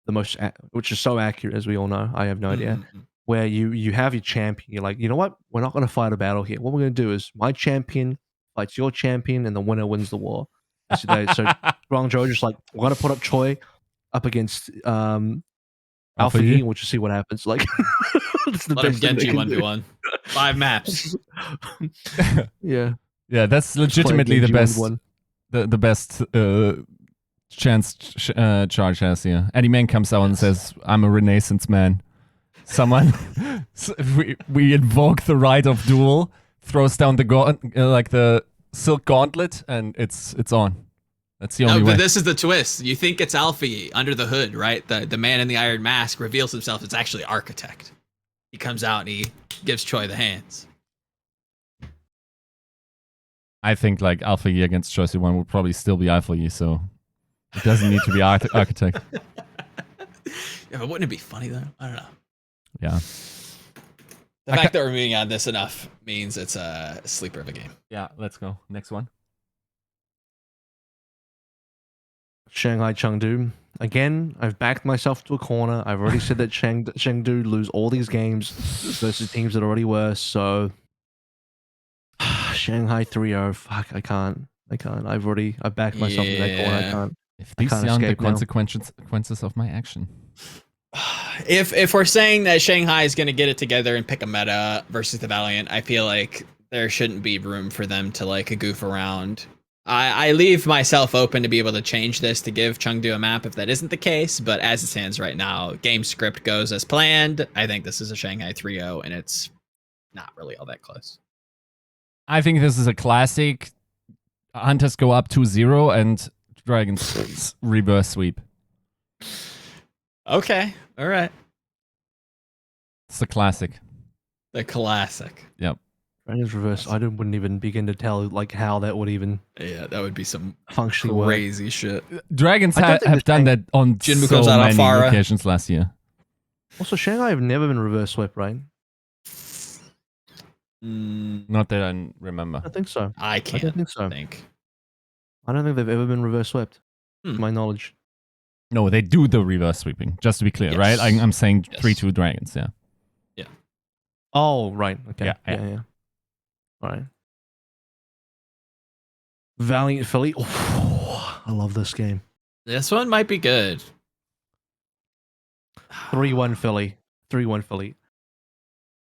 most, which is so accurate, as we all know. I have no idea. Where you have your champion, you're like, you know what? We're not going to fight a battle here. What we're going to do is my champion fights your champion, and the winner wins the war. So Guangzhou just like, we're going to put up Choi up against Alpha E, and we'll just see what happens. Like, it's the Let him best thing Genji they can do. 1v1. 5 maps. Yeah. Yeah, that's legitimately the best. The best chance Charge has here. Eddie Man comes out and says, "I'm a Renaissance man." Someone, we invoke the right of duel, throws down the the silk gauntlet, and it's on. That's the only way. But this is the twist. You think it's Alfie under the hood, right? The man in the iron mask reveals himself. It's actually Architect. He comes out and he gives Choi the hands. I think like Alpha E against Choice One would probably still be Alpha E, so it doesn't need to be Architect. Yeah, but wouldn't it be funny though? I don't know. Yeah. The fact that we're moving on this enough means it's a sleeper of a game. Yeah, let's go. Next one. Shanghai, Chengdu. Again, I've backed myself to a corner. I've already said that Chengdu lose all these games versus teams that are already worse. So Shanghai 3-0. Fuck, I can't. I've backed myself to that corner. I can't. If these aren't the consequences of my action. If we're saying that Shanghai is going to get it together and pick a meta versus the Valiant, I feel like there shouldn't be room for them to like goof around. I leave myself open to be able to change this to give Chengdu a map if that isn't the case, but as it stands right now, game script goes as planned. I think this is a Shanghai 3-0, and it's not really all that close. I think this is a classic. Hunters go up 2-0 and Dragons reverse sweep. Okay, all right. It's the classic. The classic. Yep. Dragons reverse. I wouldn't even begin to tell like how that would even. Yeah, that would be some functionally crazy shit. Dragons have done that on Jinmu so comes out on many Farah. occasions last year. Also, Shanghai have never been reverse swept, right? Not that I remember. I think so. I can't don't think so. think. I don't think they've ever been reverse swept, to my knowledge. No, they do the reverse sweeping, just to be clear, Yes. right? I'm saying Yes. 3-2 Dragons, yeah. Oh, right. Okay. Yeah. All right. Valiant Philly. Oh, I love this game. This one might be good. 3-1 Philly. 3-1 Philly.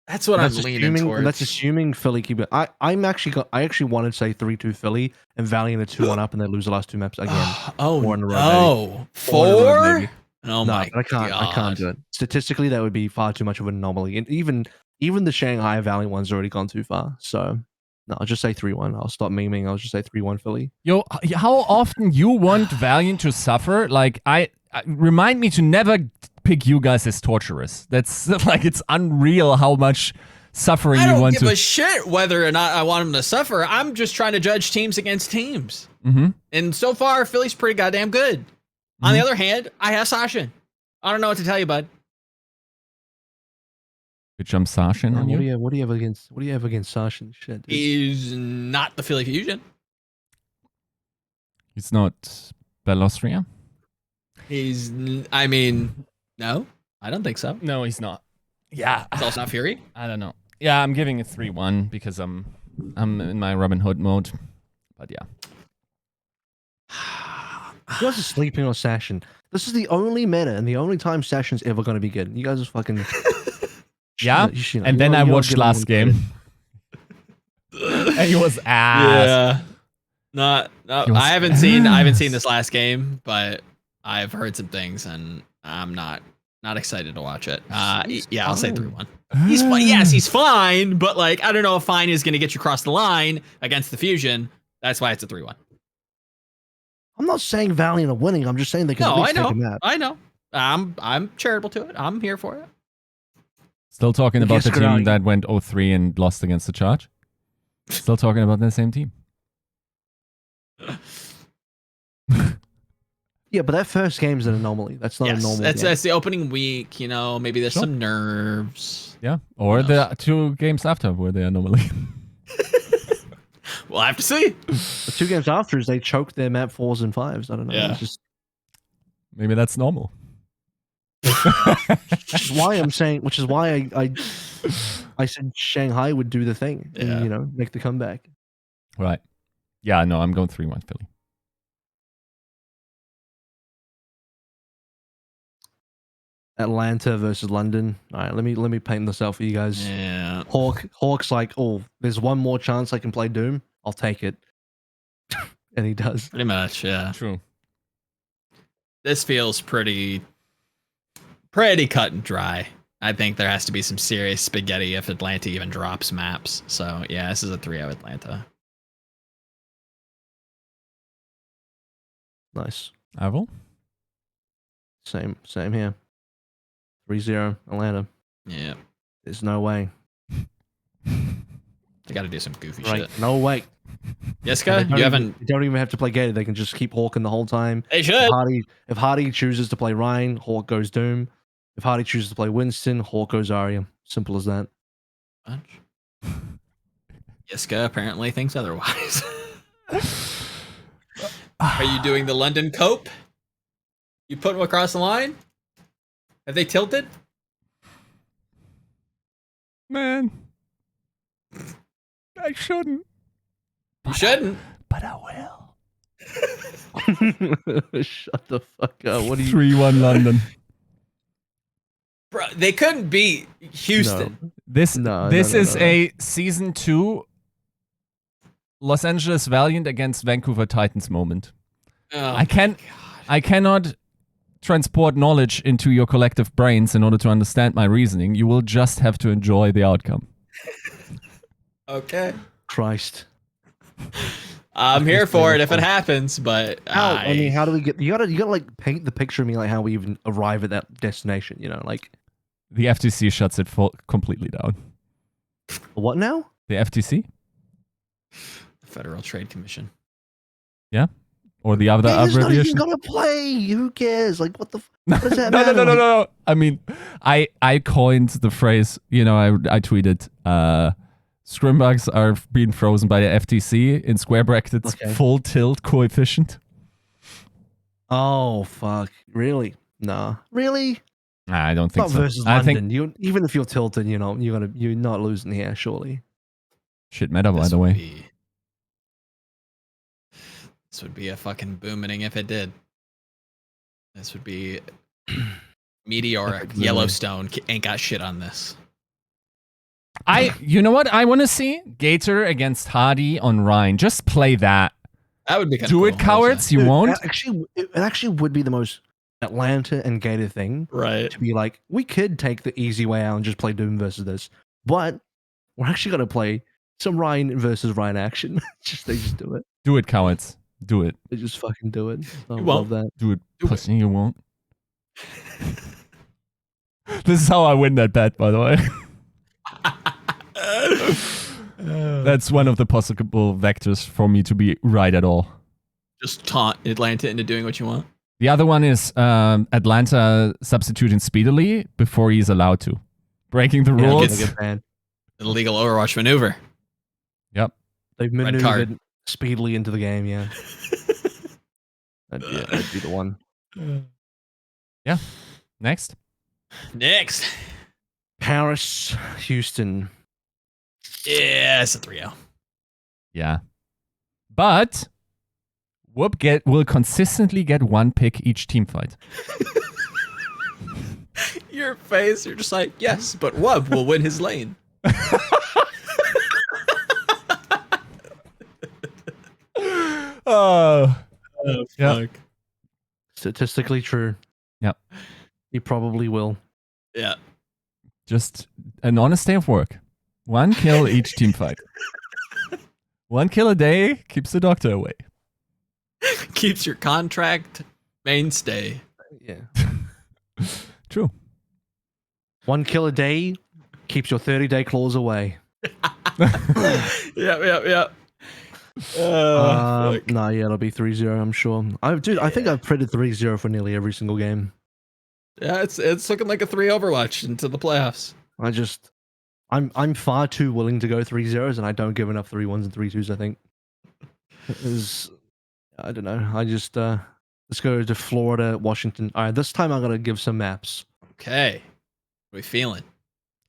That's what I'm leaning towards. That's assuming Philly keep it. I actually wanted to say 3-2 Philly and Valiant are 2-1 up and they lose the last two maps again. Oh, Four in a row, no. baby. 4? Oh No, my but I can't do it. Statistically, that would be far too much of an anomaly. And even the Shanghai Valiant one's already gone too far. So no, I'll just say 3-1. I'll stop memeing. I'll just say 3-1 Philly. Yo, how often you want Valiant to suffer? Like, I remind me to never pick you guys as torturers. That's like, it's unreal how much suffering you want to. I don't give a shit whether or not I want them to suffer. I'm just trying to judge teams against teams. Mm-hmm. And so far, Philly's pretty goddamn good. On the other hand, I have Sashin. I don't know what to tell you, bud. Good jump Sashin on you. What do you have against Sashin? Shit, dude. He's not the Philly Fusion. He's not Bellostria. I mean, no, I don't think so. No, he's not. Yeah. It's also not Fury. I don't know. Yeah, I'm giving it 3-1 because I'm in my Robin Hood mode. But yeah. You guys are sleeping on Sashin. This is the only meta and the only time Sashin's ever going to be good. You guys are fucking... Yeah? And then I watched last game. And he was ass. Yeah. I haven't seen this last game, but I've heard some things and I'm not excited to watch it. Yeah, I'll say 3-1. He's fine. Yes, he's fine, but like I don't know if fine is going to get you across the line against the Fusion. That's why it's a 3-1. I'm not saying Valiant are winning. I'm just saying they can at least take a map. I know. I'm charitable to it. I'm here for it. Still talking about the team that went 0-3 and lost against the Charge. Still talking about the same team. Yeah, but that first game's an anomaly. That's not a normal game. That's the opening week, you know, maybe there's some nerves. Yeah. Or the 2 games after were the anomaly. We'll have to see. The 2 games after is they choked their map 4s and 5s. I don't know. Yeah. It's just... Maybe that's normal. Which is why I said Shanghai would do the thing and, you know, make the comeback. Right. Yeah, no, I'm going 3-1 Philly. Atlanta versus London. All right, let me paint this out for you guys. Yeah. Hawk's like, oh, there's one more chance I can play Doom. I'll take it. And he does. Pretty much, yeah. True. This feels pretty cut and dry. I think there has to be some serious spaghetti if Atlanta even drops maps. So yeah, this is a 3-0 Atlanta. Nice. Avril? Same here. 3-0 Atlanta. Yeah. There's no way. They got to do some goofy shit. No way. Yiska, you don't even have to play Gator. They can just keep Hawking the whole time. They should. If Hardy chooses to play Ryan, Hawk goes Doom. If Hardy chooses to play Winston, Hawk goes Arya. Simple as that. Yiska apparently thinks otherwise. Are you doing the London cope? You put them across the line? Have they tilted? Man. I shouldn't. You shouldn't. But I will. Shut the fuck up. What are you... 3-1 London. Bro, they couldn't beat Houston. No. This is a Season 2 Los Angeles Valiant against Vancouver Titans moment. Oh, I cannot transport knowledge into your collective brains in order to understand my reasoning. You will just have to enjoy the outcome. Okay. Christ. I'm here for it if it happens, but how do we get... You gotta like paint the picture of me like how we even arrive at that destination, you know, like... The FTC shuts it completely down. What now? The FTC? Federal Trade Commission. Yeah? Or the other abbreviation? You're gonna play. Who cares? Like, what the... What does that matter? No. I mean, I coined the phrase, you know, I tweeted, scrimbugs are being frozen by the FTC in square brackets, full tilt coefficient. Oh, fuck. Really? Nah. Really? Nah, I don't think so. Versus London. Even if you're tilted, you know, you're not losing here, surely. Shit meta, by the way. This would be a fucking booming if it did. This would be meteoric. Yellowstone ain't got shit on this. You know what I want to see? Gator against Hardy on Rhine. Just play that. That would be kind of cool. Do it, cowards. You won't. It actually would be the most Atlanta and Gator thing, right? To be like, we could take the easy way out and just play Doom versus this, but we're actually gonna play some Ryan versus Ryan action. They just do it. Do it, cowards. Do it. They just fucking do it. I love that. Do it, pussy. You won't. This is how I win that bet, by the way. That's one of the possible vectors for me to be right at all. Just taunt Atlanta into doing what you want. The other one is Atlanta substituting speedily before he's allowed to. Breaking the rules. Get banned. Illegal Overwatch maneuver. Yep. They've maneuvered speedily into the game, yeah. That'd be the one. Yeah. Next. Paris, Houston. Yeah, it's a 3-0. Yeah. But Whoop will consistently get one pick each team fight. Your face, you're just like, yes, but Wub will win his lane. Oh, fuck. Statistically true. Yep. He probably will. Yeah. Just an honest day of work. One kill each team fight. One kill a day keeps the doctor away. Keeps your contract mainstay. Yeah. True. One kill a day keeps your 30-day clause away. Yep. No, yeah, it'll be 3-0, I'm sure. I think I've predicted 3-0 for nearly every single game. Yeah, it's looking like a 3 Overwatch into the playoffs. I'm far too willing to go 3-0s, and I don't give enough 3-1s and 3-2s, I think. I don't know. Let's go to Florida, Washington. All right, this time I'm going to give some maps. Okay. What are we feeling?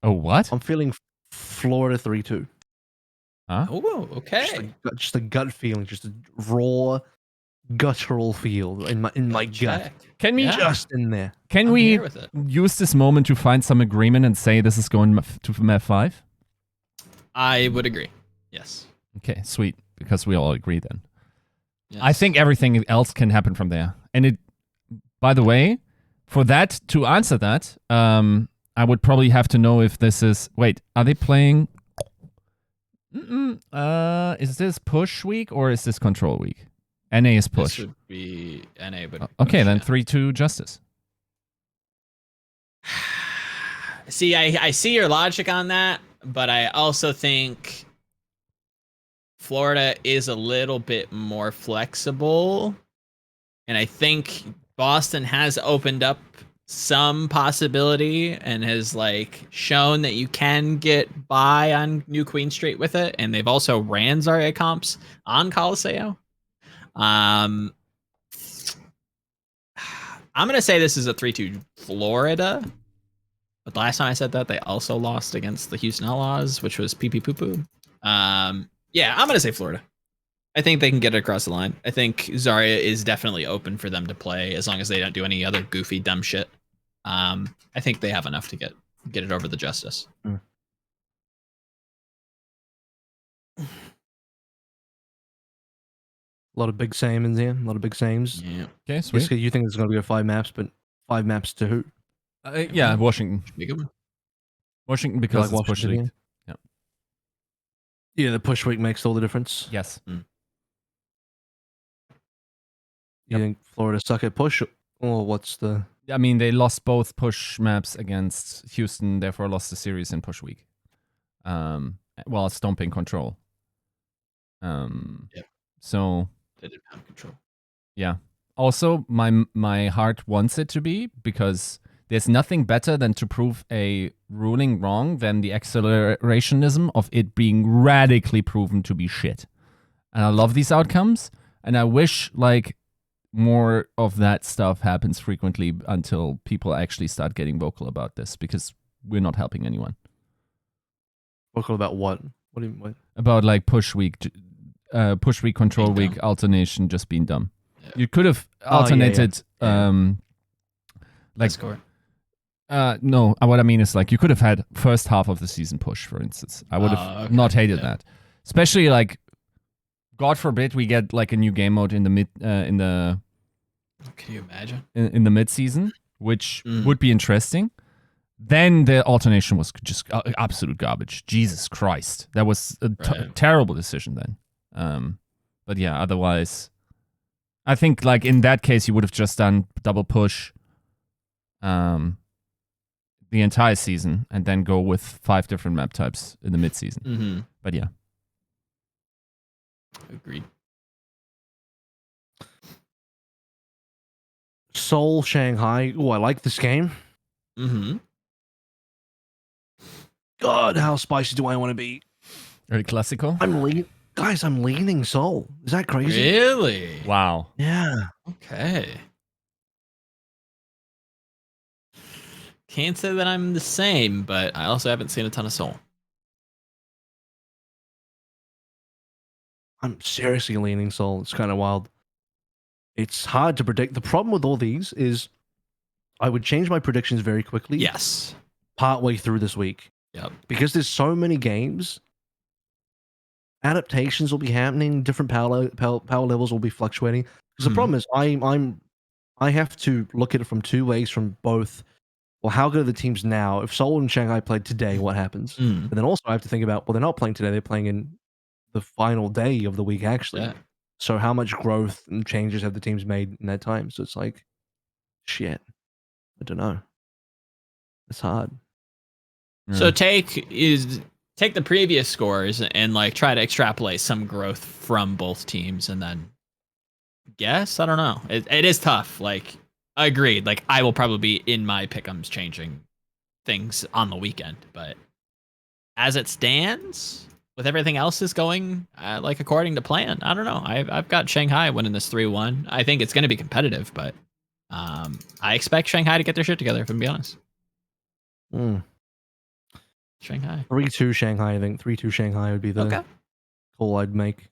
Oh, what? I'm feeling Florida 3-2. Huh? Oh, okay. Just a gut feeling, just a raw, guttural feel in my gut. Can we just in there? Can we use this moment to find some agreement and say this is going to map 5? I would agree. Yes. Okay, sweet. Because we all agree then. Yes. I think everything else can happen from there. And by the way, for that to answer that, I would probably have to know if this is. Wait, are they playing? Is this push week or is this control week? NA is push. This would be NA, but okay, then 3-2 Justice. See, I see your logic on that, but I also think Florida is a little bit more flexible, and I think Boston has opened up some possibility and has like shown that you can get by on New Queen Street with it, and they've also ran Zarya comps on Coliseo. I'm gonna say this is a 3-2 Florida, but the last time I said that, they also lost against the Houston Outlaws, which was pee poo poo. Yeah, I'm gonna say Florida. I think they can get it across the line. I think Zarya is definitely open for them to play as long as they don't do any other goofy dumb shit. I think they have enough to get it over the Justice. A lot of big Samens here. A lot of big Sames. Yeah. Okay, sweet. Yiska, you think it's going to go 5 maps, but 5 maps to who? Yeah, Washington. Be a good one. Washington because like it's push Washington, league. Yeah. Yeah, the push week makes all the difference. Yes. You think Florida suck at push? Or what's the... I mean, they lost both push maps against Houston, therefore lost the series in push week. While stomping control. Yep. So... They didn't have control. Yeah. Also, my heart wants it to be, because there's nothing better than to prove a ruling wrong than the accelerationism of it being radically proven to be shit. And I love these outcomes, and I wish like more of that stuff happens frequently until people actually start getting vocal about this, because we're not helping anyone. Vocal about what? What do you mean? About like push week control Being week dumb. alternation just being dumb. Yeah. You could have alternated like Score. no, what I mean is like you could have had first half of the season push, for instance. I would have Okay. not hated that. Especially like God forbid we get like a new game mode in the mid Can you imagine? in the mid season, which would be interesting. Then the alternation was just absolute garbage. Jesus Christ. That was a terrible decision then. But yeah, otherwise I think like in that case you would have just done double push the entire season and then go with 5 different map types in the mid season. Mm-hmm. But yeah. Agreed. Seoul, Shanghai. Oh, I like this game. Mm-hmm. God, how spicy do I want to be? El Clasico? I'm leaning Seoul. Is that crazy? Really? Wow. Yeah. Okay. Can't say that I'm the same, but I also haven't seen a ton of Seoul. I'm seriously leaning Seoul. It's kind of wild. It's hard to predict. The problem with all these is I would change my predictions very quickly. Yes. Partway through this week. Yep. Because there's so many games, adaptations will be happening, different power levels will be fluctuating. Because the problem is I have to look at it from two ways, from both, well, how good are the teams now? If Seoul and Shanghai played today, what happens? And then also I have to think about, well, they're not playing today, they're playing in the final day of the week, actually. Yeah. So how much growth and changes have the teams made in that time? So it's like, shit. I don't know. It's hard. So take the previous scores and like try to extrapolate some growth from both teams, and then guess. I don't know. It is tough. Like, agreed. Like, I will probably be in my pick'ems changing things on the weekend, but as it stands, with everything else is going like according to plan, I don't know. I've got Shanghai winning this 3-1. I think it's going to be competitive, but I expect Shanghai to get their shit together, if I'm being honest. Shanghai. 3-2 Shanghai, I think. 3-2 Shanghai would be the call I'd make.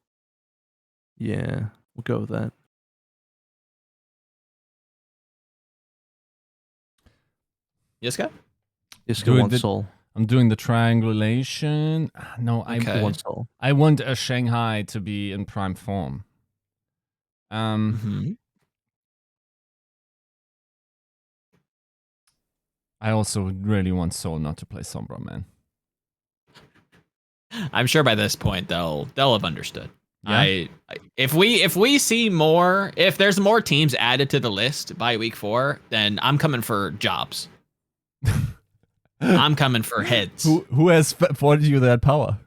Yeah, we'll go with that. Yiska? Yiska wants Seoul. I'm doing the triangulation. No, Okay. I want a Shanghai to be in prime form. I also really want Seoul not to play Sombra, man. I'm sure by this point they'll have understood. Yeah? If we see more, if there's more teams added to the list by week 4, then I'm coming for jobs. I'm coming for heads. Who has afforded you that power?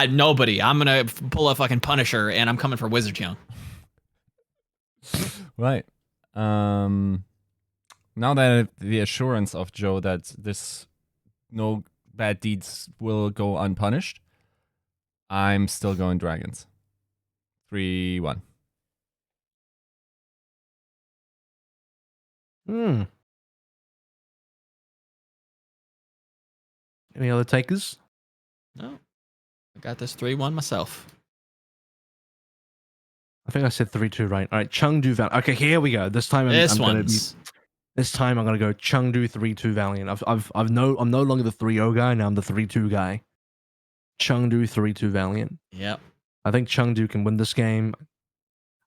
Nobody. I'm gonna pull a fucking Punisher, and I'm coming for Wizard Young. Right. Now that I have the assurance of Joe that no bad deeds will go unpunished, I'm still going Dragons. 3-1. Any other takers? No. I got this 3-1 myself. I think I said 3-2, right? All right, Chengdu Valiant. Okay, here we go. This time I'm gonna go Chengdu 3-2 Valiant. I'm no longer the 3-0 guy. Now I'm the 3-2 guy. Chengdu 3-2 Valiant. Yep. I think Chengdu can win this game.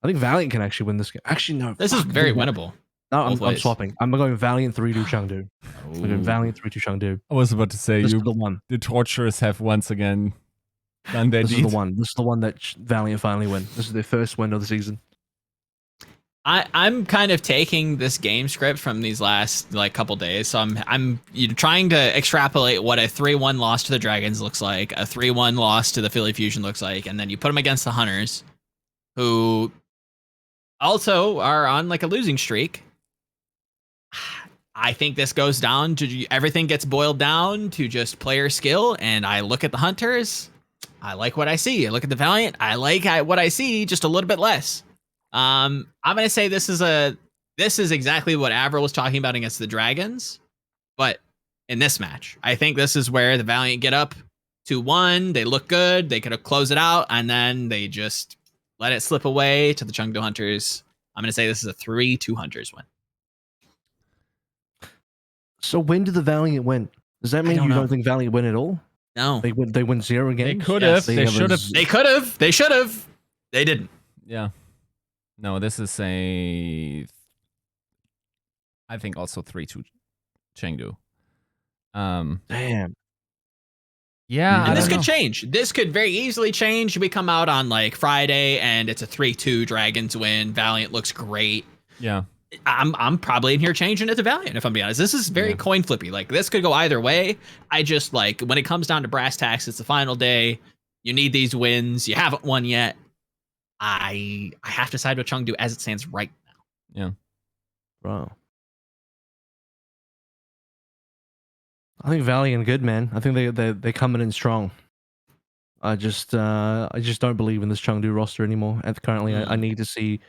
I think Valiant can actually win this game. Actually, no. This is very winnable. No, I'm swapping. I'm going Valiant 3-2 Chengdu. I'm going Valiant 3-2 Chengdu. I was about to say, this is the one. The torturers have once again done their deed. This is the one. This is the one that Valiant finally win. This is their first win of the season. I'm kind of taking this game script from these last like couple days, so I'm trying to extrapolate what a 3-1 loss to the Dragons looks like, a 3-1 loss to the Philly Fusion looks like, and then you put them against the Hunters, who also are on like a losing streak. I think this goes down to everything gets boiled down to just player skill, and I look at the Hunters, I like what I see. I look at the Valiant, I like what I see, just a little bit less. I'm gonna say this is exactly what AVRL was talking about against the Dragons, but in this match, I think this is where the Valiant get up 2-1. They look good. They could have closed it out, and then they just let it slip away to the Chengdu Hunters. I'm gonna say this is a 3-2 Hunters win. So when did the Valiant win? Does that mean don't think Valiant win at all? No, they win 0 games. They could have. They should have. They could have. They should have. They didn't. Yeah. No, this is I think also 3-2 Chengdu. Damn. Yeah. And this could change. This could very easily change. We come out on like Friday and it's a 3-2 Dragons win. Valiant looks great. Yeah. I'm probably in here changing it to Valiant, if I'm being honest. This is very coin flippy. Like, this could go either way. I just, like, when it comes down to brass tacks, it's the final day. You need these wins. You haven't won yet. I have to side with Chengdu as it stands right now. Yeah. Bro. I think Valiant good, man. I think they're coming in strong. I just don't believe in this Chengdu roster anymore. And currently, I need to see,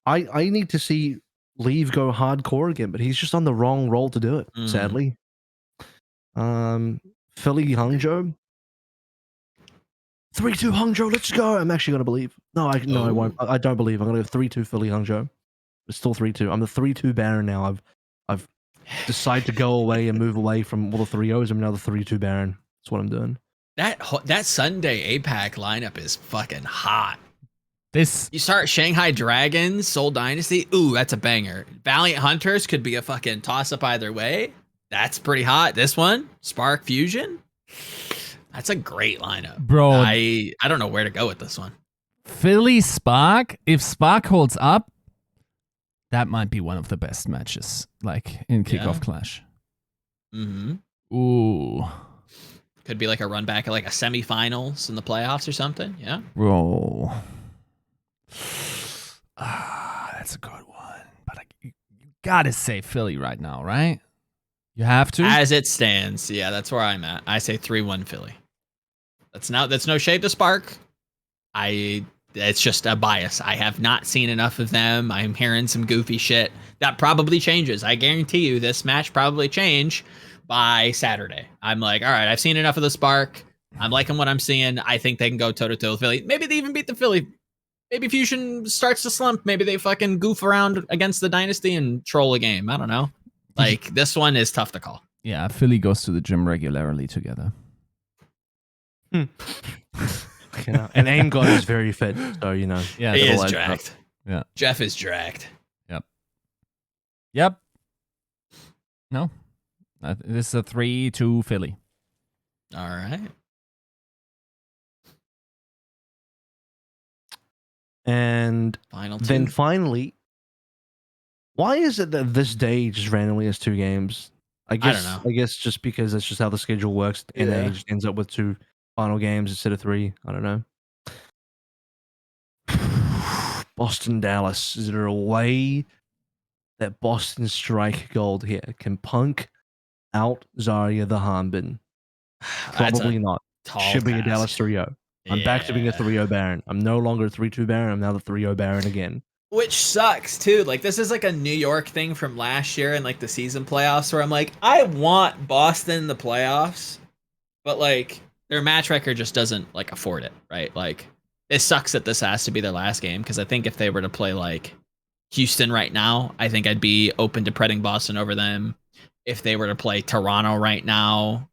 I need to see Leave go hardcore again, but he's just on the wrong role to do it. Sadly. Philly Hangzhou. 3-2 Hangzhou. Let's go. I'm actually gonna believe. No, I won't. I don't believe. I'm gonna go 3-2 Philly Hangzhou. It's still 3-2. I'm the 3-2 Baron now. I've decided to go away and move away from all the 3-0s. I'm now the 3-2 Baron. That's what I'm doing. That Sunday APAC lineup is fucking hot. You start Shanghai Dragons, Seoul Dynasty. Ooh, that's a banger. Valiant Hunters could be a fucking toss up either way. That's pretty hot. This one, Spark Fusion. That's a great lineup, bro. I don't know where to go with this one. Philly Spark. If Spark holds up, that might be one of the best matches, like in Kickoff Clash. Ooh. Could be like a run back at like a semifinals in the playoffs or something. Yeah. Bro. That's a good one. But you gotta say Philly right now, right? You have to? As it stands, yeah, that's where I'm at. I say 3-1 Philly. That's no shade to Spark. It's just a bias. I have not seen enough of them. I'm hearing some goofy shit. That probably changes. I guarantee you this match probably change by Saturday. I'm like, all right, I've seen enough of the Spark. I'm liking what I'm seeing. I think they can go toe-to-toe with Philly. Maybe they even beat the Philly. Maybe Fusion starts to slump. Maybe they fucking goof around against the Dynasty and troll a game. I don't know. Like, this one is tough to call. Yeah, Philly goes to the gym regularly together. And Aim God is very fit, so you know. Yeah, he is dragged. Yeah, Jeff is dragged. Yep. No, this is a 3-2 Philly. All right. And then finally, why is it that this day just randomly has 2 games? I don't know. I guess just because that's just how the schedule works. And it just ends up with 2 final games instead of 3. I don't know. Boston, Dallas. Is there a way that Boston Strike Gold here can punk out Zarya the Hanbin? Probably not. Should be a Dallas 3-0. I'm back to being a 3-0 Baron. I'm no longer a 3-2 Baron. I'm now the 3-0 Baron again. Which sucks, too. Like, this is like a New York thing from last year in, like, the season playoffs where I'm like, I want Boston in the playoffs, but, like, their match record just doesn't, like, afford it, right? Like, it sucks that this has to be their last game, because I think if they were to play, like, Houston right now, I think I'd be open to pretting Boston over them. If they were to play Toronto right now,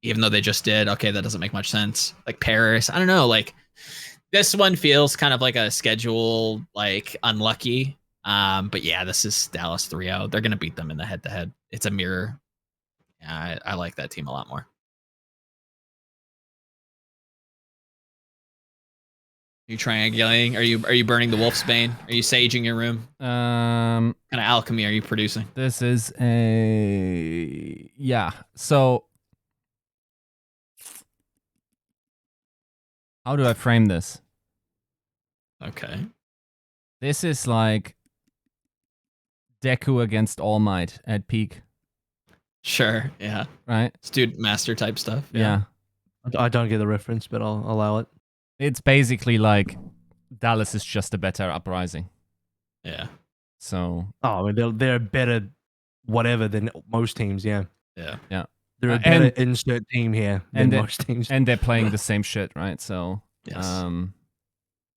even though they just did, okay, that doesn't make much sense. Like, Paris, I don't know, like, this one feels kind of like a schedule, like, unlucky. But yeah, this is Dallas 3-0. They're going to beat them in the head-to-head. It's a mirror. Yeah, I like that team a lot more. Are you triangulating? Are you burning the Wolf's Bane? Are you saging your room? What kind of alchemy are you producing? This is a... Yeah, so... How do I frame this? Okay. This is like Deku against All Might at peak. Sure, yeah. Right? Student master type stuff. Yeah. I don't get the reference, but I'll allow it. It's basically like Dallas is just a better uprising. Yeah. So... Oh, I mean, they're better whatever than most teams, yeah. Yeah. Yeah. They're a better insert team here than most teams. And they're playing the same shit, right? So, yes.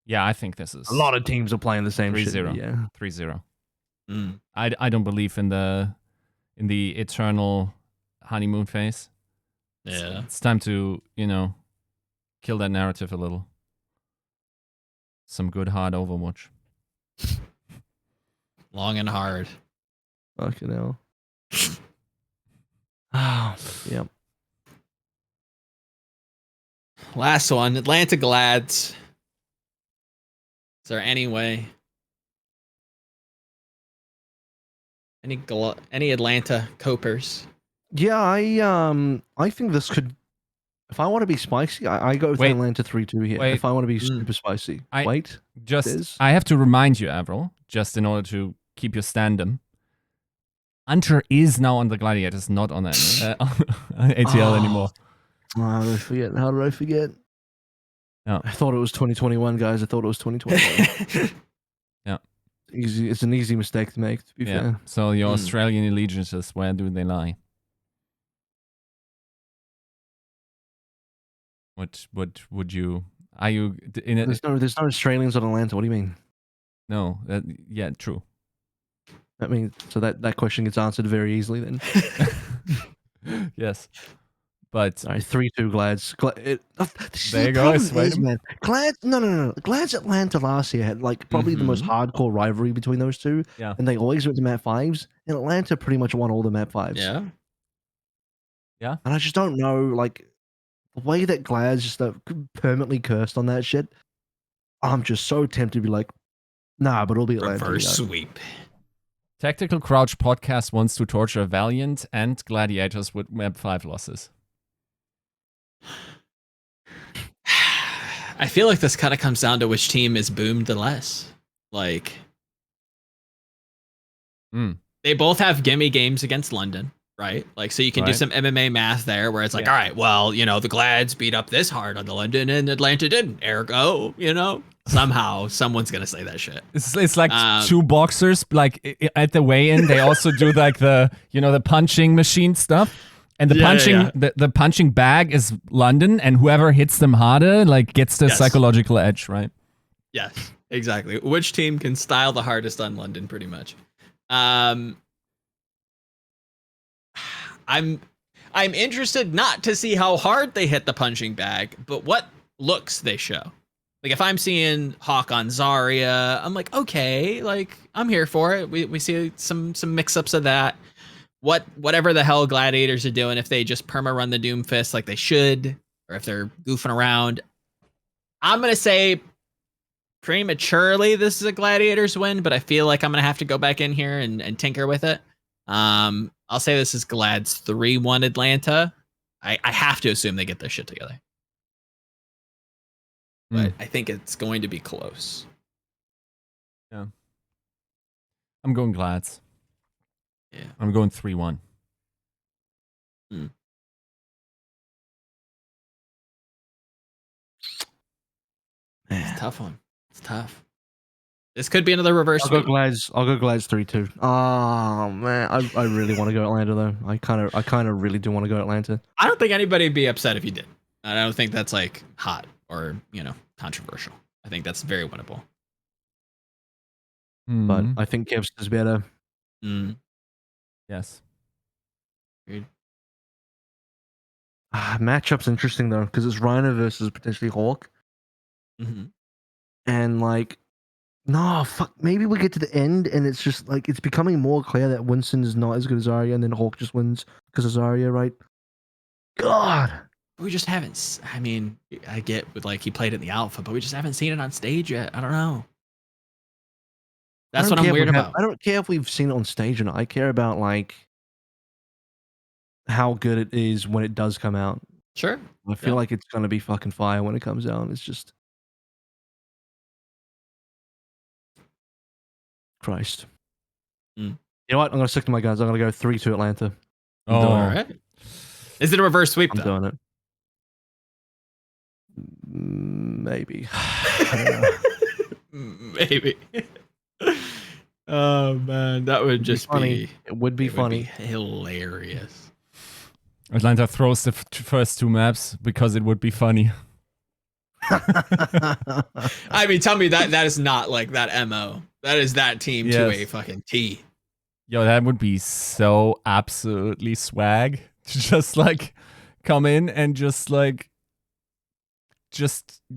Yeah, I think this is... A lot of teams are playing the same 3-0. shit. Yeah. 3-0. Mm. I don't believe in the eternal honeymoon phase. Yeah. It's time to, kill that narrative a little. Some good hard Overwatch. Long and hard. Fucking hell. Oh, yep. Last one, Atlanta Glads. Is there any way? Any Atlanta copers? Yeah, I think this could. If I want to be spicy, I go with Atlanta 3-2 here. If I want to be super spicy, I have to remind you, Avril, just in order to keep your standum. Hunter is now on the Gladiators, not on that on ATL anymore. Oh, how did I forget? How did I forget? Yeah. I thought it was 2021, guys. I thought it was 2021. Yeah. Easy. It's an easy mistake to make, to be fair. So your Australian allegiances, where do they lie? What would you... Are you in it? There's no Australians on Atlanta. What do you mean? No. Yeah, true. I mean, so that question gets answered very easily then. Yes. But... Sorry, 3-2 Glads. There you go. Man. Glads, no. Glads Atlanta last year had like probably the most hardcore rivalry between those two. Yeah. And they always went to map 5s. And Atlanta pretty much won all the map 5s. Yeah. Yeah. And I just don't know, like, the way that Glads just permanently cursed on that shit. I'm just so tempted to be like, nah, but it'll be Atlanta. Reverse sweep. Tactical Crouch Podcast wants to torture Valiant and Gladiators with map 5 losses. I feel like this kind of comes down to which team is boomed the less. Like, they both have gimme games against London, right? Like, so you can do some MMA math there where it's like, all right, well, you know, the Glads beat up this hard on the London and Atlanta didn't. Ergo, you know, somehow someone's going to say that shit. It's like two boxers, like at the weigh-in, they also do like the, you know, the punching machine stuff. And the punching bag is London, and whoever hits them harder, like, gets the psychological edge, right? Yes, exactly. Which team can style the hardest on London, pretty much. I'm interested not to see how hard they hit the punching bag, but what looks they show. Like, if I'm seeing Hawk on Zarya, I'm like, okay, like, I'm here for it. We see some mix-ups of that. Whatever the hell Gladiators are doing, if they just perma-run the Doomfist like they should, or if they're goofing around, I'm going to say prematurely this is a Gladiators win, but I feel like I'm going to have to go back in here and tinker with it. I'll say this is Glad's 3-1 Atlanta. I have to assume they get their shit together. But I think it's going to be close. Yeah. I'm going Glads. Yeah. I'm going 3-1. It's a tough one. It's tough. This could be another reverse. I'll go Glads 3-2. Oh man, I really want to go Atlanta though. I kind of really do want to go Atlanta. I don't think anybody'd be upset if you did. I don't think that's like hot or, you know, controversial. I think that's very winnable. But I think Kev's is better. Yes. Agreed. Matchup's interesting though, because it's Rhino versus potentially Hawk. And like, no, fuck, maybe we get to the end and it's just like, it's becoming more clear that Winston is not as good as Zarya, and then Hawk just wins because of Zarya, right? God. We just haven't, I mean, I get with like he played in the alpha, but we just haven't seen it on stage yet. I don't know. That's what I'm weird about. I don't care if we've seen it on stage or not. I care about like how good it is when it does come out. Sure. I feel like it's gonna be fucking fire when it comes out. It's just Christ. You know what? I'm gonna stick to my guns. I'm gonna go 3-2 Atlanta. All right. Is it a reverse sweep? I'm doing it. Maybe. I don't know. Maybe. Oh man, that would just be. It would be funny. Hilarious. Atlanta throws the first two maps because it would be funny. I mean, tell me that is not like that MO. That is that team to a fucking T. Yo, that would be so absolutely swag to just like come in and just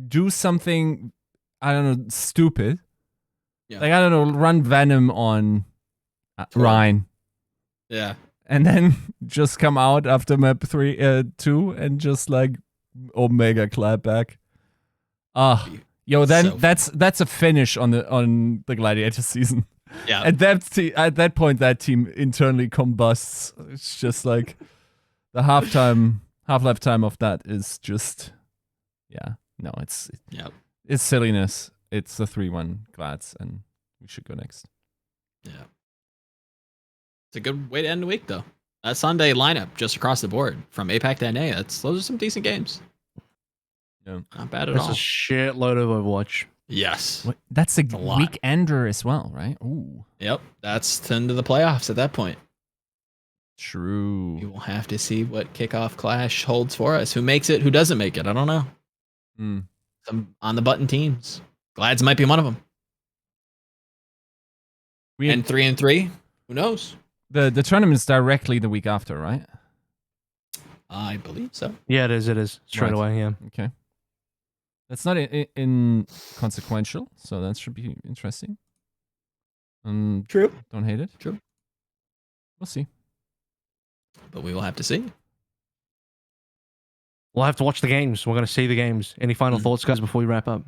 do something, I don't know, stupid. Yeah. Like, I don't know, run Venom on Rhine. Yeah. And then just come out after map 2 and just like Omega clap back. Yo, then so that's a finish on the Gladiator season. Yeah. At that point, that team internally combusts. It's just like the half-life time of that is just, it's silliness. It's a 3-1 Glads, and we should go next. Yeah. It's a good way to end the week, though. That Sunday lineup just across the board from APAC to NA. Those are some decent games. Yeah. Not bad at That's all. a shitload of Overwatch. Yes. What? That's a lot. weekender as well, right? Ooh. Yep. That's into the playoffs at that point. True. We will have to see what Kickoff Clash holds for us. Who makes it? Who doesn't make it? I don't know. Some on the button teams. Glads might be one of them. And 3-3. Who knows? The tournament's directly the week after, right? I believe so. Yeah, it is. Straight away, yeah. Okay. That's not inconsequential, so that should be interesting. True. Don't hate it. True. We'll see. But we will have to see. We'll have to watch the games. We're going to see the games. Any final thoughts, guys, before we wrap up?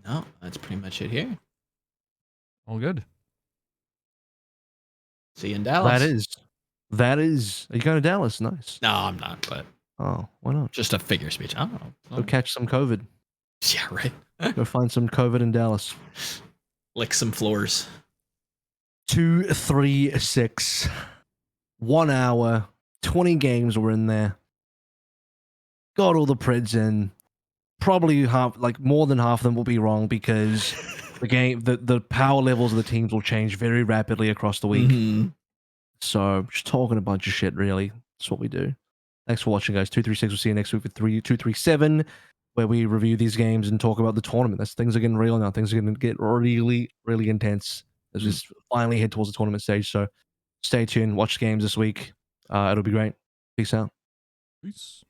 No, that's pretty much it here. All good. See you in Dallas. That is. Are you going to Dallas? Nice. No, I'm not, but. Oh, why not? Just a figure speech. I don't know. Go catch some COVID. Yeah, right. Go find some COVID in Dallas. Lick some floors. 2-3-6. 1 hour. 20 games were in there. Got all the Preds in. Probably more than half of them will be wrong because the power levels of the teams will change very rapidly across the week. Mm-hmm. So just talking a bunch of shit, really. That's what we do. Thanks for watching, guys. 236. We'll see you next week with 237, where we review these games and talk about the tournament. Things are getting real now. Things are going to get really, really intense as we finally head towards the tournament stage. So stay tuned. Watch games this week. It'll be great. Peace out. Peace.